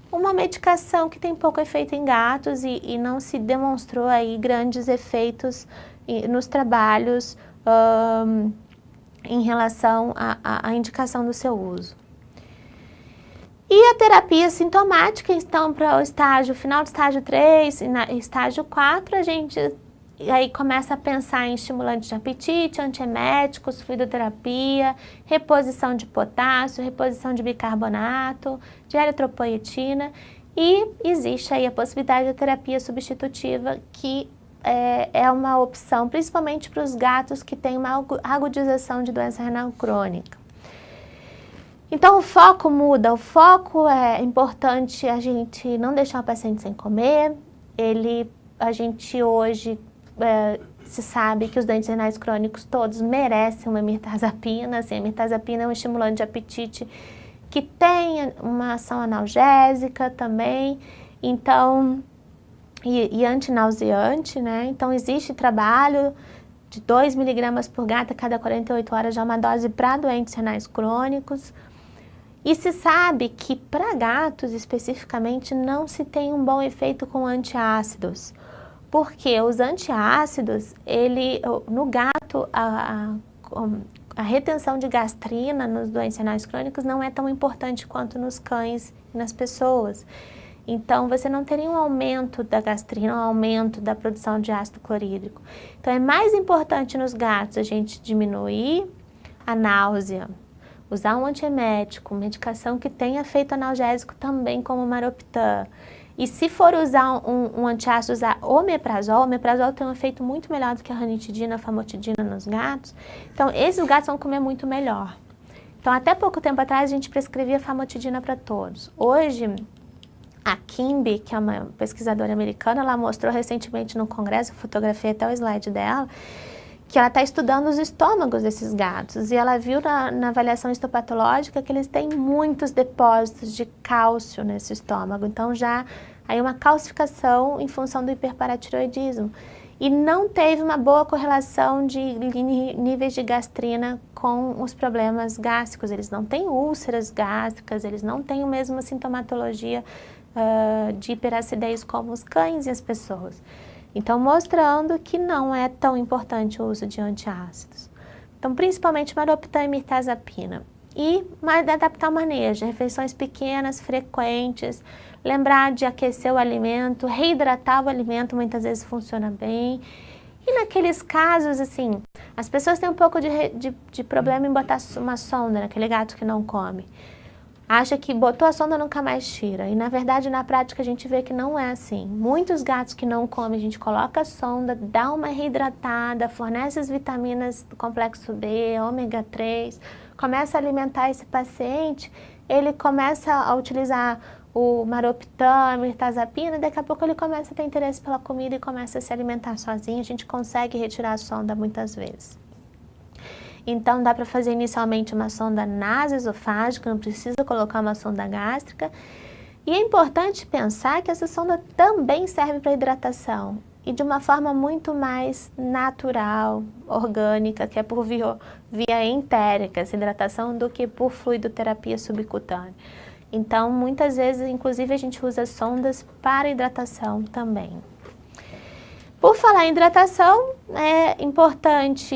uma medicação que tem pouco efeito em gatos e não se demonstrou aí grandes efeitos nos trabalhos em relação à indicação do seu uso. E a terapia sintomática, então, para o estágio, final do estágio 3 e estágio 4, a gente aí começa a pensar em estimulantes de apetite, antieméticos, fluidoterapia, reposição de potássio, reposição de bicarbonato, de eritropoetina, e existe aí a possibilidade da terapia substitutiva, que é uma opção, principalmente para os gatos que têm uma agudização de doença renal crônica. Então o foco muda, o foco é importante a gente não deixar o paciente sem comer, a gente hoje se sabe que os doentes renais crônicos todos merecem uma mirtazapina, assim, a mirtazapina é um estimulante de apetite que tem uma ação analgésica também, então, e antinauseante, né? Então existe trabalho de 2 miligramas por gato a cada 48 horas, já é uma dose para doentes renais crônicos. E se sabe que para gatos especificamente não se tem um bom efeito com antiácidos, porque os antiácidos, no gato, a retenção de gastrina nos doentes renais crônicos não é tão importante quanto nos cães e nas pessoas. Então, você não teria um aumento da gastrina, um aumento da produção de ácido clorídrico. Então, é mais importante nos gatos a gente diminuir a náusea, usar um antiemético, medicação que tenha efeito analgésico também, como o Maroptan. E se for usar um antiácido, usar omeprazol tem um efeito muito melhor do que a ranitidina, a famotidina nos gatos. Então, esses gatos vão comer muito melhor. Então, até pouco tempo atrás, a gente prescrevia famotidina para todos. Hoje, a Kimby, que é uma pesquisadora americana, ela mostrou recentemente no congresso, eu fotografei até o slide dela, que ela está estudando os estômagos desses gatos, e ela viu na avaliação histopatológica que eles têm muitos depósitos de cálcio nesse estômago, então já aí uma calcificação em função do hiperparatiroidismo, e não teve uma boa correlação de níveis de gastrina com os problemas gástricos, eles não têm úlceras gástricas, eles não têm a mesma sintomatologia de hiperacidez como os cães e as pessoas. Então, mostrando que não é tão importante o uso de antiácidos. Então, principalmente Maroptan e mirtazapina. E adaptar o manejo, refeições pequenas, frequentes, lembrar de aquecer o alimento, reidratar o alimento, muitas vezes funciona bem. E naqueles casos, assim, as pessoas têm um pouco de problema em botar uma sonda naquele gato que não come. Acha que botou a sonda nunca mais tira. E na verdade, na prática, a gente vê que não é assim. Muitos gatos que não comem, a gente coloca a sonda, dá uma reidratada, fornece as vitaminas do complexo B, ômega 3, começa a alimentar esse paciente, ele começa a utilizar o Maroptan, a mirtazapina, daqui a pouco ele começa a ter interesse pela comida e começa a se alimentar sozinho, a gente consegue retirar a sonda muitas vezes. Então, dá para fazer inicialmente uma sonda nasoesofágica, não precisa colocar uma sonda gástrica. E é importante pensar que essa sonda também serve para hidratação, e de uma forma muito mais natural, orgânica, que é por via entérica, essa hidratação, do que por fluidoterapia subcutânea. Então, muitas vezes, inclusive, a gente usa sondas para hidratação também. Por falar em hidratação, é importante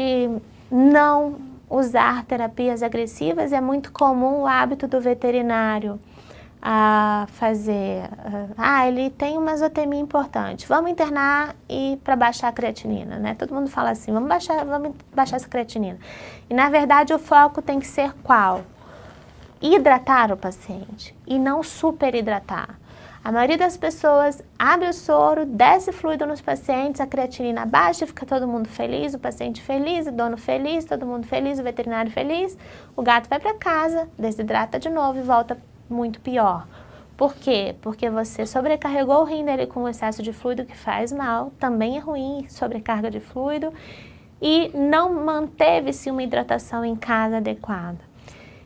não usar terapias agressivas. É muito comum o hábito do veterinário a fazer, ele tem uma azotemia importante, vamos internar e para baixar a creatinina, né? Todo mundo fala assim, vamos baixar essa creatinina. E na verdade o foco tem que ser qual? Hidratar o paciente e não superidratar. A maioria das pessoas abre o soro, desce fluido nos pacientes, a creatinina baixa, fica todo mundo feliz, o paciente feliz, o dono feliz, todo mundo feliz, o veterinário feliz, o gato vai para casa, desidrata de novo e volta muito pior. Por quê? Porque você sobrecarregou o rim dele com excesso de fluido, que faz mal, também é ruim sobrecarga de fluido, e não manteve-se uma hidratação em casa adequada.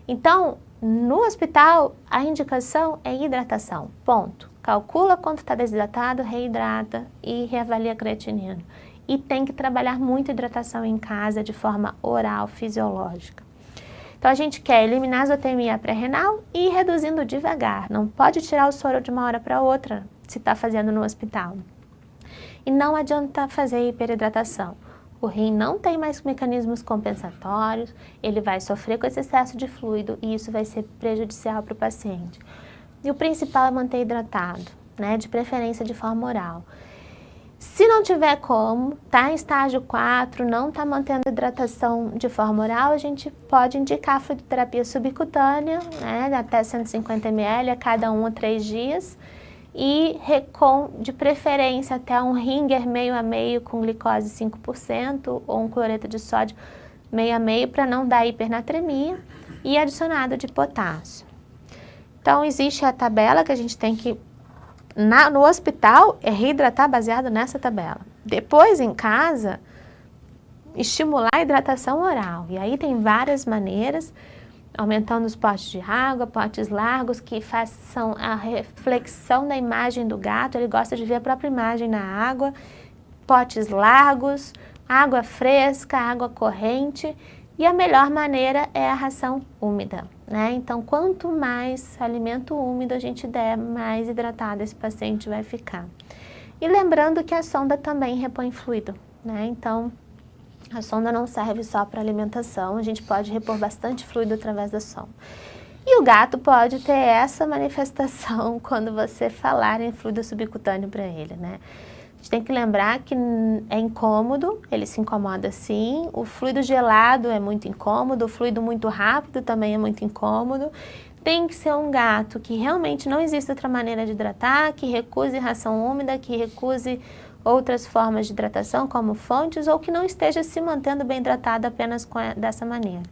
Então, no hospital, a indicação é hidratação, ponto. Calcula quanto está desidratado, reidrata e reavalia a creatinina. E tem que trabalhar muito hidratação em casa de forma oral, fisiológica. Então, a gente quer eliminar a azotemia pré-renal e ir reduzindo devagar. Não pode tirar o soro de uma hora para outra, se está fazendo no hospital. E não adianta fazer hiperidratação. O rim não tem mais mecanismos compensatórios, ele vai sofrer com esse excesso de fluido e isso vai ser prejudicial para o paciente. E o principal é manter hidratado, né? De preferência de forma oral. Se não tiver como, está em estágio 4, não está mantendo hidratação de forma oral, a gente pode indicar fluidoterapia subcutânea, né, até 150 ml a cada 1 a 3 dias, e de preferência até um Ringer meio a meio com glicose 5% ou um cloreto de sódio meio a meio para não dar hipernatremia e adicionado de potássio. Então, existe a tabela que a gente tem que no hospital é reidratar baseado nessa tabela. Depois, em casa, estimular a hidratação oral. E aí tem várias maneiras, aumentando os potes de água, potes largos, que façam a reflexão da imagem do gato. Ele gosta de ver a própria imagem na água. Potes largos, água fresca, água corrente. E a melhor maneira é a ração úmida, né? Então, quanto mais alimento úmido a gente der, mais hidratado esse paciente vai ficar. E lembrando que a sonda também repõe fluido, né? Então, a sonda não serve só para alimentação, a gente pode repor bastante fluido através da sonda. E o gato pode ter essa manifestação quando você falar em fluido subcutâneo para ele, né? A gente tem que lembrar que é incômodo, ele se incomoda sim, o fluido gelado é muito incômodo, o fluido muito rápido também é muito incômodo. Tem que ser um gato que realmente não existe outra maneira de hidratar, que recuse ração úmida, que recuse outras formas de hidratação, como fontes, ou que não esteja se mantendo bem hidratado apenas dessa maneira.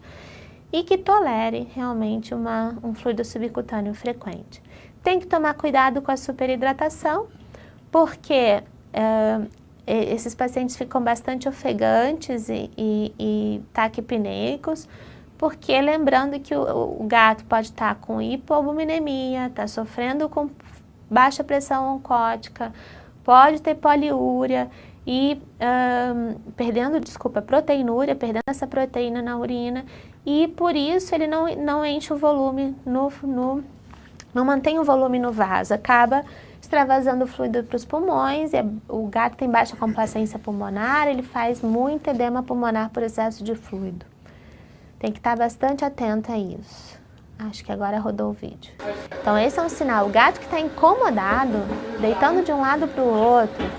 E que tolere realmente um fluido subcutâneo frequente. Tem que tomar cuidado com a superidratação, porque esses pacientes ficam bastante ofegantes e taquipneicos, porque lembrando que o gato pode estar com hipoalbuminemia, está sofrendo com baixa pressão oncótica, pode ter poliúria e proteinúria, perdendo essa proteína na urina, e por isso ele não enche o volume, não mantém o volume no vaso, acaba extravasando fluido para os pulmões, o gato tem baixa complacência pulmonar, ele faz muito edema pulmonar por excesso de fluido. Tem que estar bastante atento a isso. Acho que agora rodou o vídeo. Então esse é um sinal, o gato que está incomodado, deitando de um lado para o outro,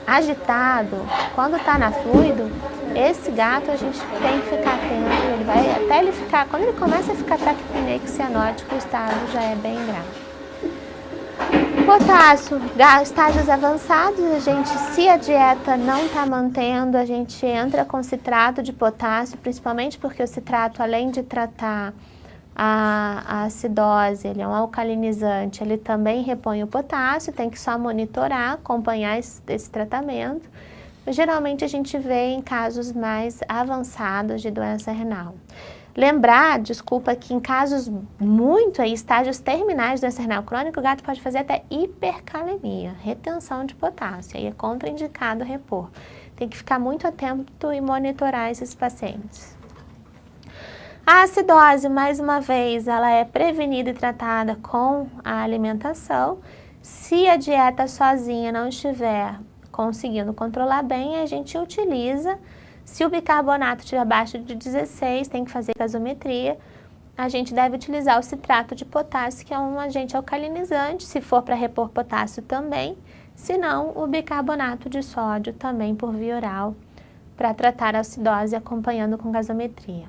agitado, quando está na fluido, esse gato a gente tem que ficar atento, ele vai até ele ficar, quando ele começa a ficar taquipneico cianótico, o estado já é bem grave. Potássio, estágios avançados, se a dieta não está mantendo, a gente entra com citrato de potássio, principalmente porque o citrato, além de tratar a acidose, ele é um alcalinizante, ele também repõe o potássio, tem que só monitorar, acompanhar esse tratamento. Geralmente a gente vê em casos mais avançados de doença renal. Lembrar, que em casos estágios terminais de doença renal crônica, o gato pode fazer até hipercalemia, retenção de potássio, aí é contraindicado repor. Tem que ficar muito atento e monitorar esses pacientes. A acidose, mais uma vez, ela é prevenida e tratada com a alimentação. Se a dieta sozinha não estiver conseguindo controlar bem, a gente utiliza. Se o bicarbonato estiver abaixo de 16, tem que fazer gasometria. A gente deve utilizar o citrato de potássio, que é um agente alcalinizante, se for para repor potássio também. Se não, o bicarbonato de sódio também por via oral, para tratar a acidose acompanhando com gasometria.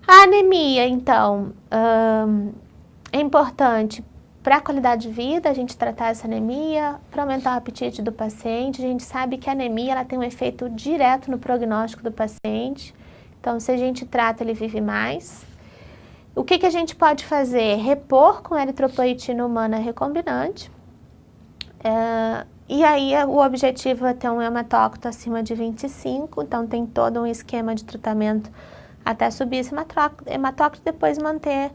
A anemia, então, é importante para a qualidade de vida, a gente tratar essa anemia, para aumentar o apetite do paciente. A gente sabe que a anemia ela tem um efeito direto no prognóstico do paciente. Então, se a gente trata, ele vive mais. O que a gente pode fazer? Repor com eritropoetina humana recombinante. E aí, o objetivo é ter um hematócrito acima de 25. Então, tem todo um esquema de tratamento até subir esse hematócrito e depois manter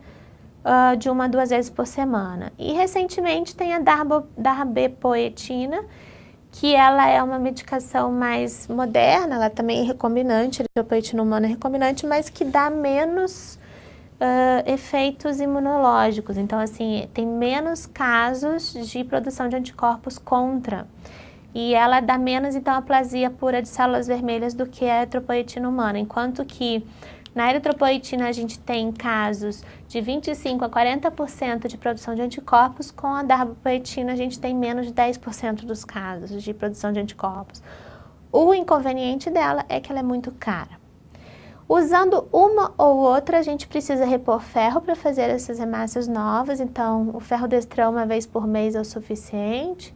de 1 a 2 vezes por semana. E recentemente tem a darbepoetina, que ela é uma medicação mais moderna, ela também é recombinante, a eritropoetina humana é recombinante, mas que dá menos efeitos imunológicos. Então, assim, tem menos casos de produção de anticorpos contra. E ela dá menos, então, aplasia pura de células vermelhas do que a eritropoetina humana. Enquanto que na eritropoetina a gente tem casos de 25% a 40% de produção de anticorpos, com a darbepoetina a gente tem menos de 10% dos casos de produção de anticorpos. O inconveniente dela é que ela é muito cara. Usando uma ou outra, a gente precisa repor ferro para fazer essas hemácias novas, então o ferro destrão 1 vez por mês é o suficiente.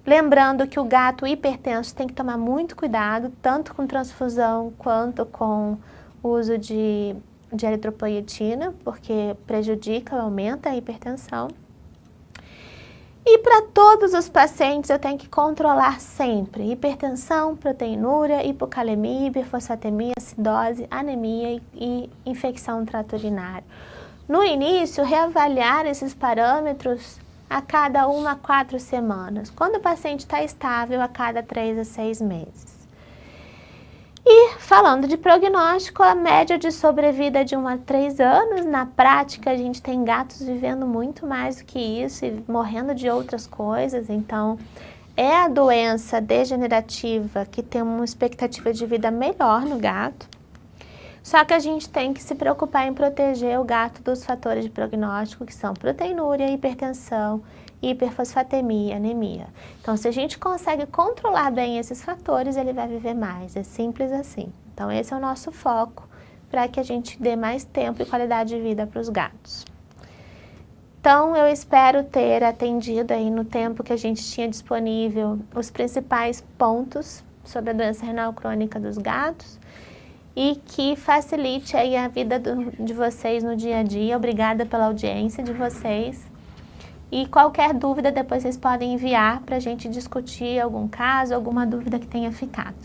Lembrando que o gato hipertenso tem que tomar muito cuidado, tanto com transfusão quanto com o uso de eritropoetina, porque prejudica, aumenta a hipertensão. E para todos os pacientes eu tenho que controlar sempre hipertensão, proteinúria, hipocalemia, hiperfosfatemia, acidose, anemia e infecção do trato urinário. No início, reavaliar esses parâmetros a cada 1 a 4 semanas, quando o paciente está estável, a cada 3 a 6 meses. E falando de prognóstico, a média de sobrevida é de 1 a 3 anos. Na prática, a gente tem gatos vivendo muito mais do que isso e morrendo de outras coisas. Então, é a doença degenerativa que tem uma expectativa de vida melhor no gato. Só que a gente tem que se preocupar em proteger o gato dos fatores de prognóstico, que são proteinúria, hipertensão, hiperfosfatemia, anemia. Então, se a gente consegue controlar bem esses fatores, ele vai viver mais. É simples assim. Então, esse é o nosso foco para que a gente dê mais tempo e qualidade de vida para os gatos. Então, eu espero ter atendido aí no tempo que a gente tinha disponível os principais pontos sobre a doença renal crônica dos gatos e que facilite aí a vida de vocês no dia a dia. Obrigada pela audiência de vocês. E qualquer dúvida depois vocês podem enviar para a gente discutir algum caso, alguma dúvida que tenha ficado.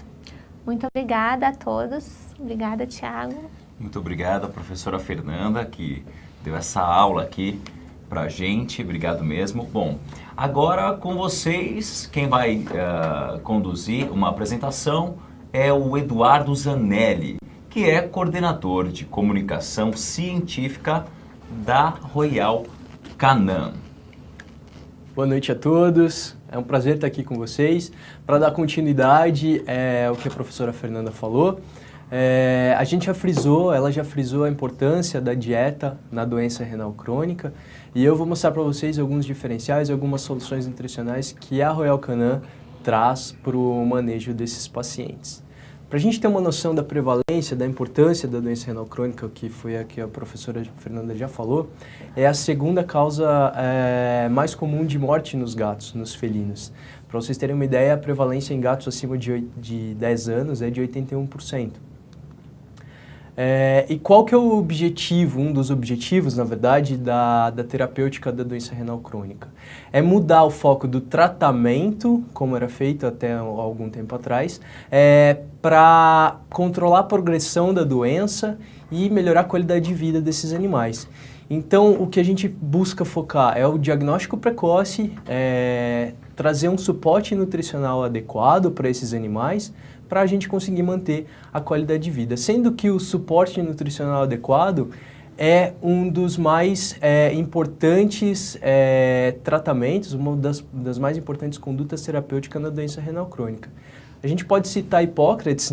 Muito obrigada a todos. Obrigada, Thiago. Muito obrigada, professora Fernanda, que deu essa aula aqui para a gente. Obrigado mesmo. Bom, agora com vocês, quem vai conduzir uma apresentação é o Eduardo Zanelli, que é coordenador de comunicação científica da Royal Canin. Boa noite a todos, é um prazer estar aqui com vocês para dar continuidade ao que a professora Fernanda falou. Ela já frisou a importância da dieta na doença renal crônica e eu vou mostrar para vocês alguns diferenciais, algumas soluções nutricionais que a Royal Canin traz para o manejo desses pacientes. Para a gente ter uma noção da prevalência, da importância da doença renal crônica, que foi a que a professora Fernanda já falou, é a segunda causa mais comum de morte nos gatos, nos felinos. Para vocês terem uma ideia, a prevalência em gatos acima de 10 anos é de 81%. E qual que é o objetivo, um dos objetivos, na verdade, da terapêutica da doença renal crônica? É mudar o foco do tratamento, como era feito até algum tempo atrás, para controlar a progressão da doença e melhorar a qualidade de vida desses animais. Então, o que a gente busca focar é o diagnóstico precoce, trazer um suporte nutricional adequado para esses animais, para a gente conseguir manter a qualidade de vida. Sendo que o suporte nutricional adequado é um dos mais importantes tratamentos, uma das mais importantes condutas terapêuticas na doença renal crônica. A gente pode citar Hipócrates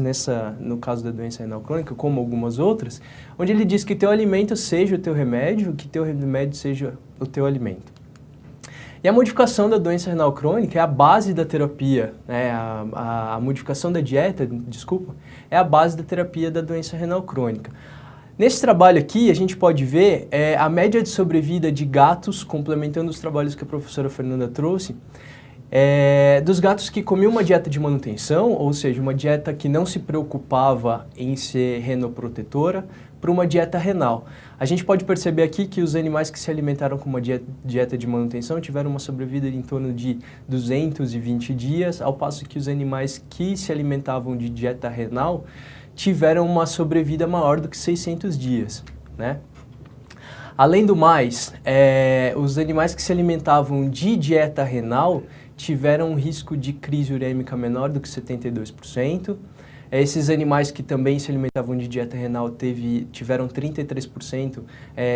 no caso da doença renal crônica, como algumas outras, onde ele diz que teu alimento seja o teu remédio, que teu remédio seja o teu alimento. E a modificação da doença renal crônica é a base da terapia, né? A modificação da dieta, é a base da terapia da doença renal crônica. Nesse trabalho aqui, a gente pode ver a média de sobrevida de gatos, complementando os trabalhos que a professora Fernanda trouxe, dos gatos que comiam uma dieta de manutenção, ou seja, uma dieta que não se preocupava em ser renoprotetora, para uma dieta renal. A gente pode perceber aqui que os animais que se alimentaram com uma dieta de manutenção tiveram uma sobrevida em torno de 220 dias, ao passo que os animais que se alimentavam de dieta renal tiveram uma sobrevida maior do que 600 dias, né? Além do mais, os animais que se alimentavam de dieta renal tiveram um risco de crise urêmica menor do que 72%. Esses animais que também se alimentavam de dieta renal tiveram 33%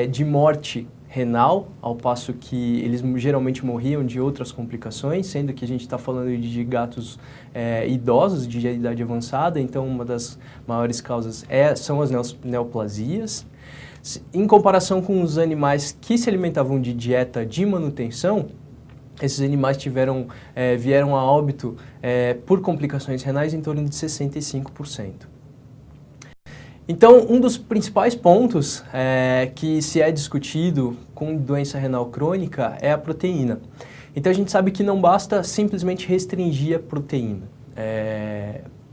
de morte renal, ao passo que eles geralmente morriam de outras complicações, sendo que a gente está falando de gatos idosos, de idade avançada, então uma das maiores causas são as neoplasias. Em comparação com os animais que se alimentavam de dieta de manutenção, esses animais vieram a óbito por complicações renais em torno de 65%. Então, um dos principais pontos que se é discutido com doença renal crônica é a proteína. Então, a gente sabe que não basta simplesmente restringir a proteína.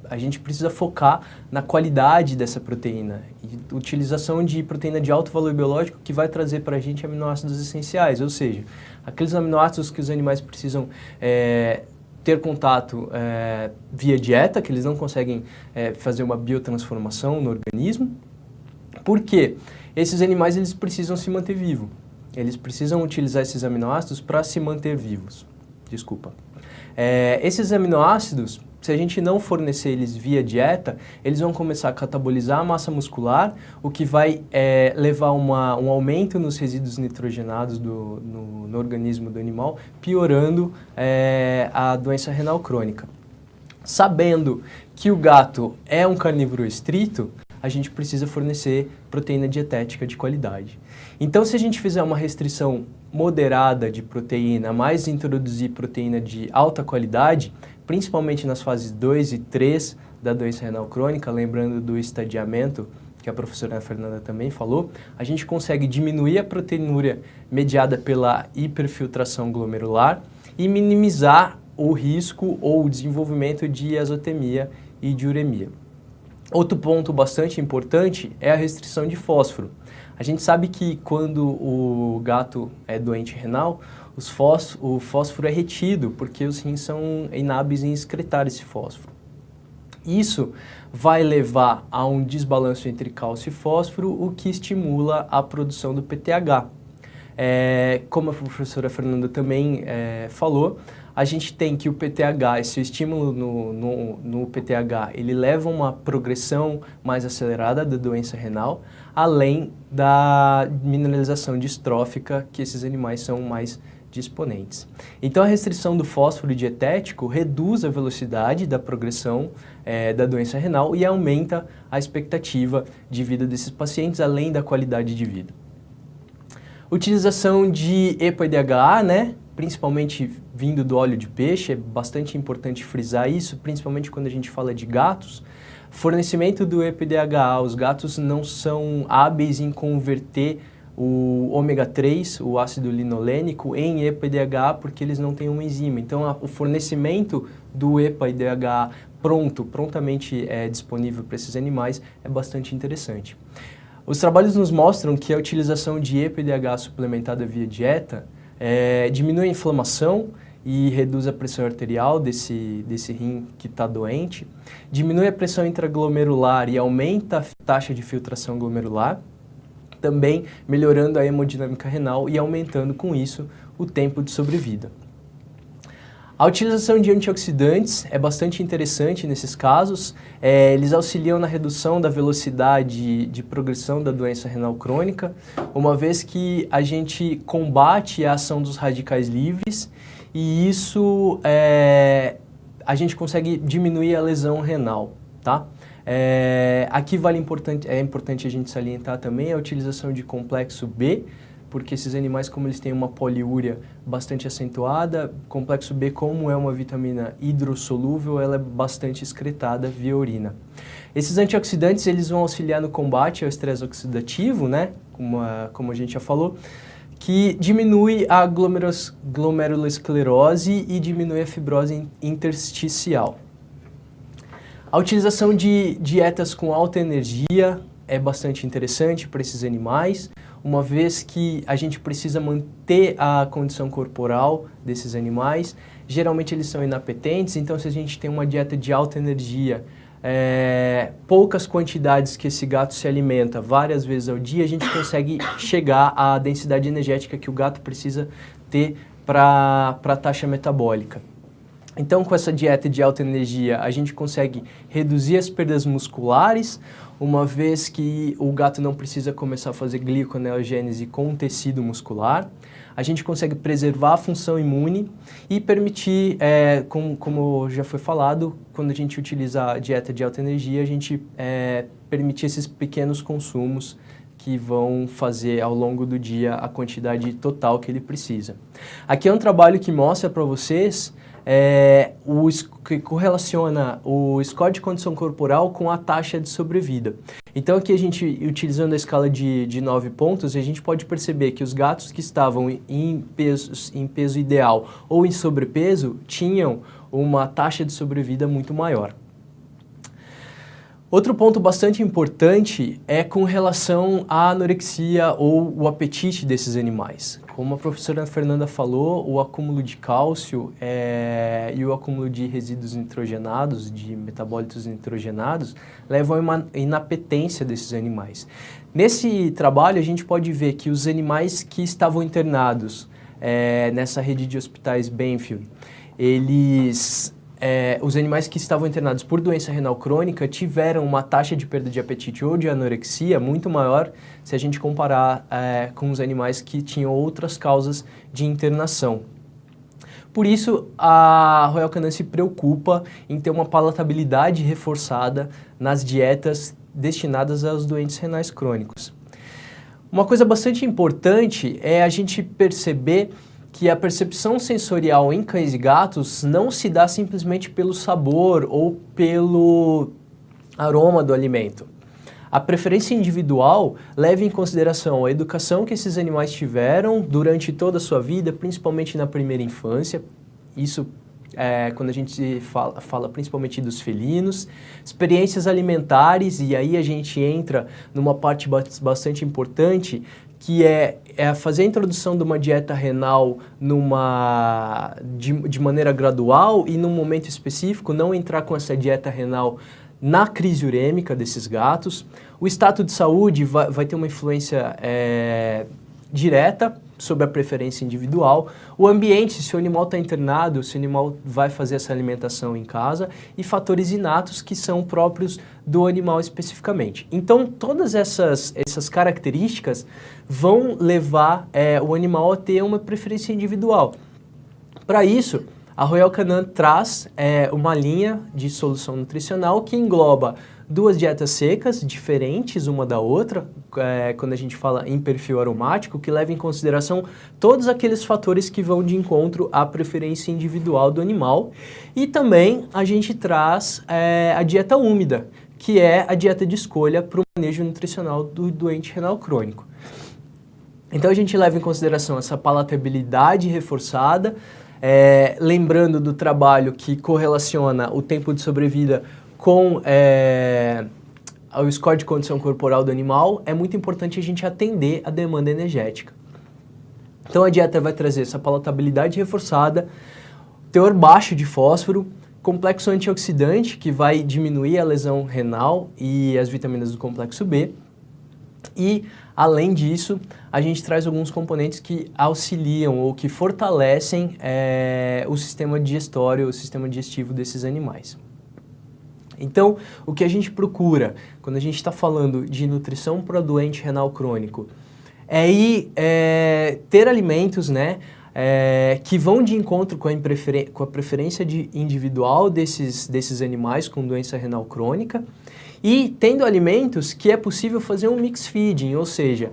A gente precisa focar na qualidade dessa proteína e utilização de proteína de alto valor biológico que vai trazer para a gente aminoácidos essenciais, ou seja, aqueles aminoácidos que os animais precisam ter contato via dieta, que eles não conseguem fazer uma biotransformação no organismo. Por quê? Esses animais eles precisam se manter vivos. Eles precisam utilizar esses aminoácidos para se manter vivos. Desculpa. Esses aminoácidos, se a gente não fornecer eles via dieta, eles vão começar a catabolizar a massa muscular, o que vai levar a um aumento nos resíduos nitrogenados no organismo do animal, piorando a doença renal crônica. Sabendo que o gato é um carnívoro estrito, a gente precisa fornecer proteína dietética de qualidade. Então, se a gente fizer uma restrição moderada de proteína, mas introduzir proteína de alta qualidade, principalmente nas fases 2 e 3 da doença renal crônica, lembrando do estadiamento, que a professora Fernanda também falou, a gente consegue diminuir a proteinúria mediada pela hiperfiltração glomerular e minimizar o risco ou o desenvolvimento de azotemia e de uremia. Outro ponto bastante importante é a restrição de fósforo. A gente sabe que quando o gato é doente renal, o fósforo é retido, porque os rins são inábeis em excretar esse fósforo. Isso vai levar a um desbalanço entre cálcio e fósforo, o que estimula a produção do PTH. Como a professora Fernanda também falou, a gente tem que o PTH, esse estímulo no PTH, ele leva a uma progressão mais acelerada da doença renal, além da mineralização distrófica, que esses animais são mais disponentes. Então, a restrição do fósforo dietético reduz a velocidade da progressão da doença renal e aumenta a expectativa de vida desses pacientes, além da qualidade de vida. Utilização de EPA e DHA, né? Principalmente vindo do óleo de peixe, é bastante importante frisar isso, principalmente quando a gente fala de gatos. Fornecimento do EPA e DHA, os gatos não são hábeis em converter o ômega 3, o ácido linolênico, em EPA e DHA porque eles não têm uma enzima. Então, o fornecimento do EPA e DHA prontamente disponível para esses animais é bastante interessante. Os trabalhos nos mostram que a utilização de EPA e DHA suplementada via dieta diminui a inflamação e reduz a pressão arterial desse rim que está doente, diminui a pressão intraglomerular e aumenta a taxa de filtração glomerular, também melhorando a hemodinâmica renal e aumentando com isso o tempo de sobrevida. A utilização de antioxidantes é bastante interessante nesses casos, eles auxiliam na redução da velocidade de progressão da doença renal crônica, uma vez que a gente combate a ação dos radicais livres e isso a gente consegue diminuir a lesão renal, tá? Aqui é importante a gente salientar também a utilização de complexo B, porque esses animais, como eles têm uma poliúria bastante acentuada, complexo B, como é uma vitamina hidrossolúvel, ela é bastante excretada via urina. Esses antioxidantes, eles vão auxiliar no combate ao estresse oxidativo, né, como a gente já falou, que diminui a glomerulosclerose e diminui a fibrose intersticial. A utilização de dietas com alta energia é bastante interessante para esses animais. uma vez que a gente precisa manter a condição corporal desses animais. Geralmente eles são inapetentes, então se a gente tem uma dieta de alta energia, poucas quantidades que esse gato se alimenta várias vezes ao dia, a gente consegue chegar à densidade energética que o gato precisa ter para a taxa metabólica. Então, com essa dieta de alta energia, a gente consegue reduzir as perdas musculares, uma vez que o gato não precisa começar a fazer gliconeogênese com o tecido muscular. A gente consegue preservar a função imune e permitir, como já foi falado, quando a gente utiliza a dieta de alta energia, a gente permitir esses pequenos consumos que vão fazer ao longo do dia a quantidade total que ele precisa. Aqui é um trabalho que mostra para vocês que correlaciona o score de condição corporal com a taxa de sobrevida. Então aqui a gente, utilizando a escala de 9 pontos, a gente pode perceber que os gatos que estavam em peso ideal ou em sobrepeso tinham uma taxa de sobrevida muito maior. Outro ponto bastante importante é com relação à anorexia ou o apetite desses animais. Como a professora Fernanda falou, o acúmulo de cálcio e o acúmulo de resíduos nitrogenados, de metabólitos nitrogenados, levam a uma inapetência desses animais. Nesse trabalho, a gente pode ver que os animais que estavam internados nessa rede de hospitais Benfield, os animais que estavam internados por doença renal crônica tiveram uma taxa de perda de apetite ou de anorexia muito maior se a gente comparar com os animais que tinham outras causas de internação. Por isso, a Royal Canin se preocupa em ter uma palatabilidade reforçada nas dietas destinadas aos doentes renais crônicos. Uma coisa bastante importante é a gente perceber que a percepção sensorial em cães e gatos não se dá simplesmente pelo sabor ou pelo aroma do alimento. A preferência individual leva em consideração a educação que esses animais tiveram durante toda a sua vida, principalmente na primeira infância. Isso quando a gente fala principalmente dos felinos, experiências alimentares, e aí a gente entra numa parte bastante importante, que é fazer a introdução de uma dieta renal de maneira gradual e num momento específico, não entrar com essa dieta renal na crise urêmica desses gatos. O status de saúde vai ter uma influência direta sobre a preferência individual. O ambiente, se o animal está internado, se o animal vai fazer essa alimentação em casa, e fatores inatos que são próprios do animal especificamente. Então, todas essas características vão levar o animal a ter uma preferência individual. Para isso, a Royal Canin traz uma linha de solução nutricional que engloba 2 dietas secas diferentes uma da outra, quando a gente fala em perfil aromático, que leva em consideração todos aqueles fatores que vão de encontro à preferência individual do animal. E também a gente traz a dieta úmida, que é a dieta de escolha para o manejo nutricional do doente renal crônico. Então a gente leva em consideração essa palatabilidade reforçada, lembrando do trabalho que correlaciona o tempo de sobrevida com o score de condição corporal do animal. É muito importante a gente atender a demanda energética. Então a dieta vai trazer essa palatabilidade reforçada, teor baixo de fósforo, complexo antioxidante, que vai diminuir a lesão renal e as vitaminas do complexo B. E, além disso, a gente traz alguns componentes que auxiliam ou que fortalecem o sistema digestório, o sistema digestivo desses animais. Então, o que a gente procura quando a gente está falando de nutrição para doente renal crônico ter alimentos, que vão de encontro com a preferência individual desses animais com doença renal crônica, e tendo alimentos que é possível fazer um mix feeding, ou seja,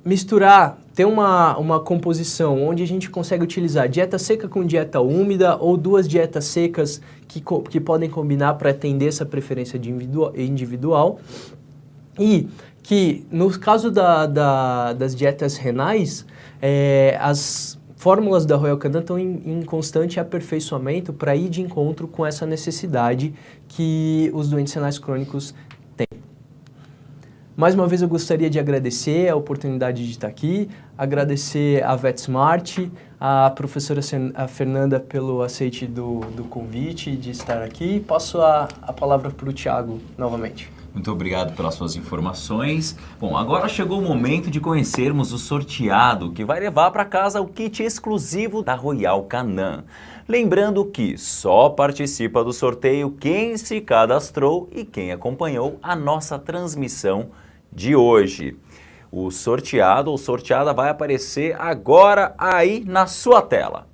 misturar, ter uma composição onde a gente consegue utilizar dieta seca com dieta úmida ou 2 dietas secas que podem combinar para atender essa preferência individual. E que, no caso das dietas renais, as fórmulas da Royal Canin estão em constante aperfeiçoamento para ir de encontro com essa necessidade que os doentes renais crônicos têm. Mais uma vez eu gostaria de agradecer a oportunidade de estar aqui, agradecer a VetSmart, a professora Fernanda pelo aceite do convite de estar aqui. Passo a palavra para o Thiago novamente. Muito obrigado pelas suas informações. Bom, agora chegou o momento de conhecermos o sorteado que vai levar para casa o kit exclusivo da Royal Canin. Lembrando que só participa do sorteio quem se cadastrou e quem acompanhou a nossa transmissão de hoje. O sorteado ou sorteada vai aparecer agora aí na sua tela.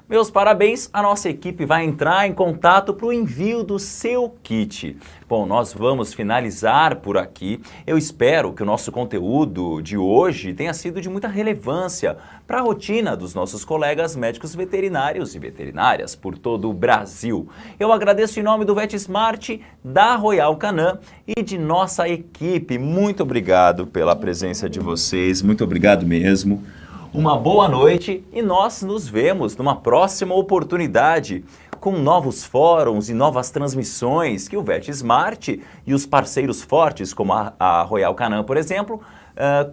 Meus parabéns, a nossa equipe vai entrar em contato para o envio do seu kit. Bom, nós vamos finalizar por aqui. Eu espero que o nosso conteúdo de hoje tenha sido de muita relevância para a rotina dos nossos colegas médicos veterinários e veterinárias por todo o Brasil. Eu agradeço em nome do VetSmart, da Royal Canin e de nossa equipe. Muito obrigado pela presença de vocês, muito obrigado mesmo. Uma boa noite e nós nos vemos numa próxima oportunidade com novos fóruns e novas transmissões que o VetSmart e os parceiros fortes, como a Royal Canin, por exemplo,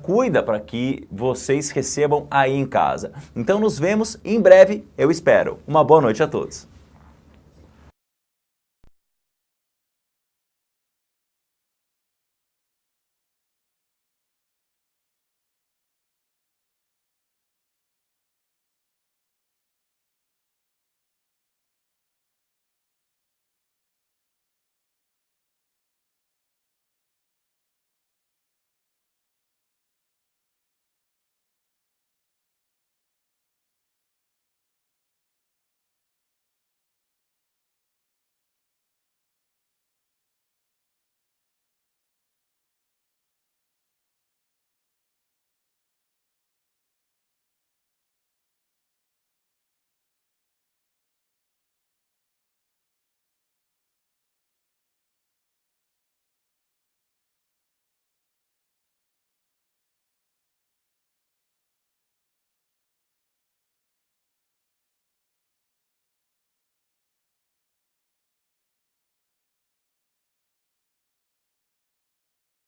cuida para que vocês recebam aí em casa. Então nos vemos em breve, eu espero. Uma boa noite a todos.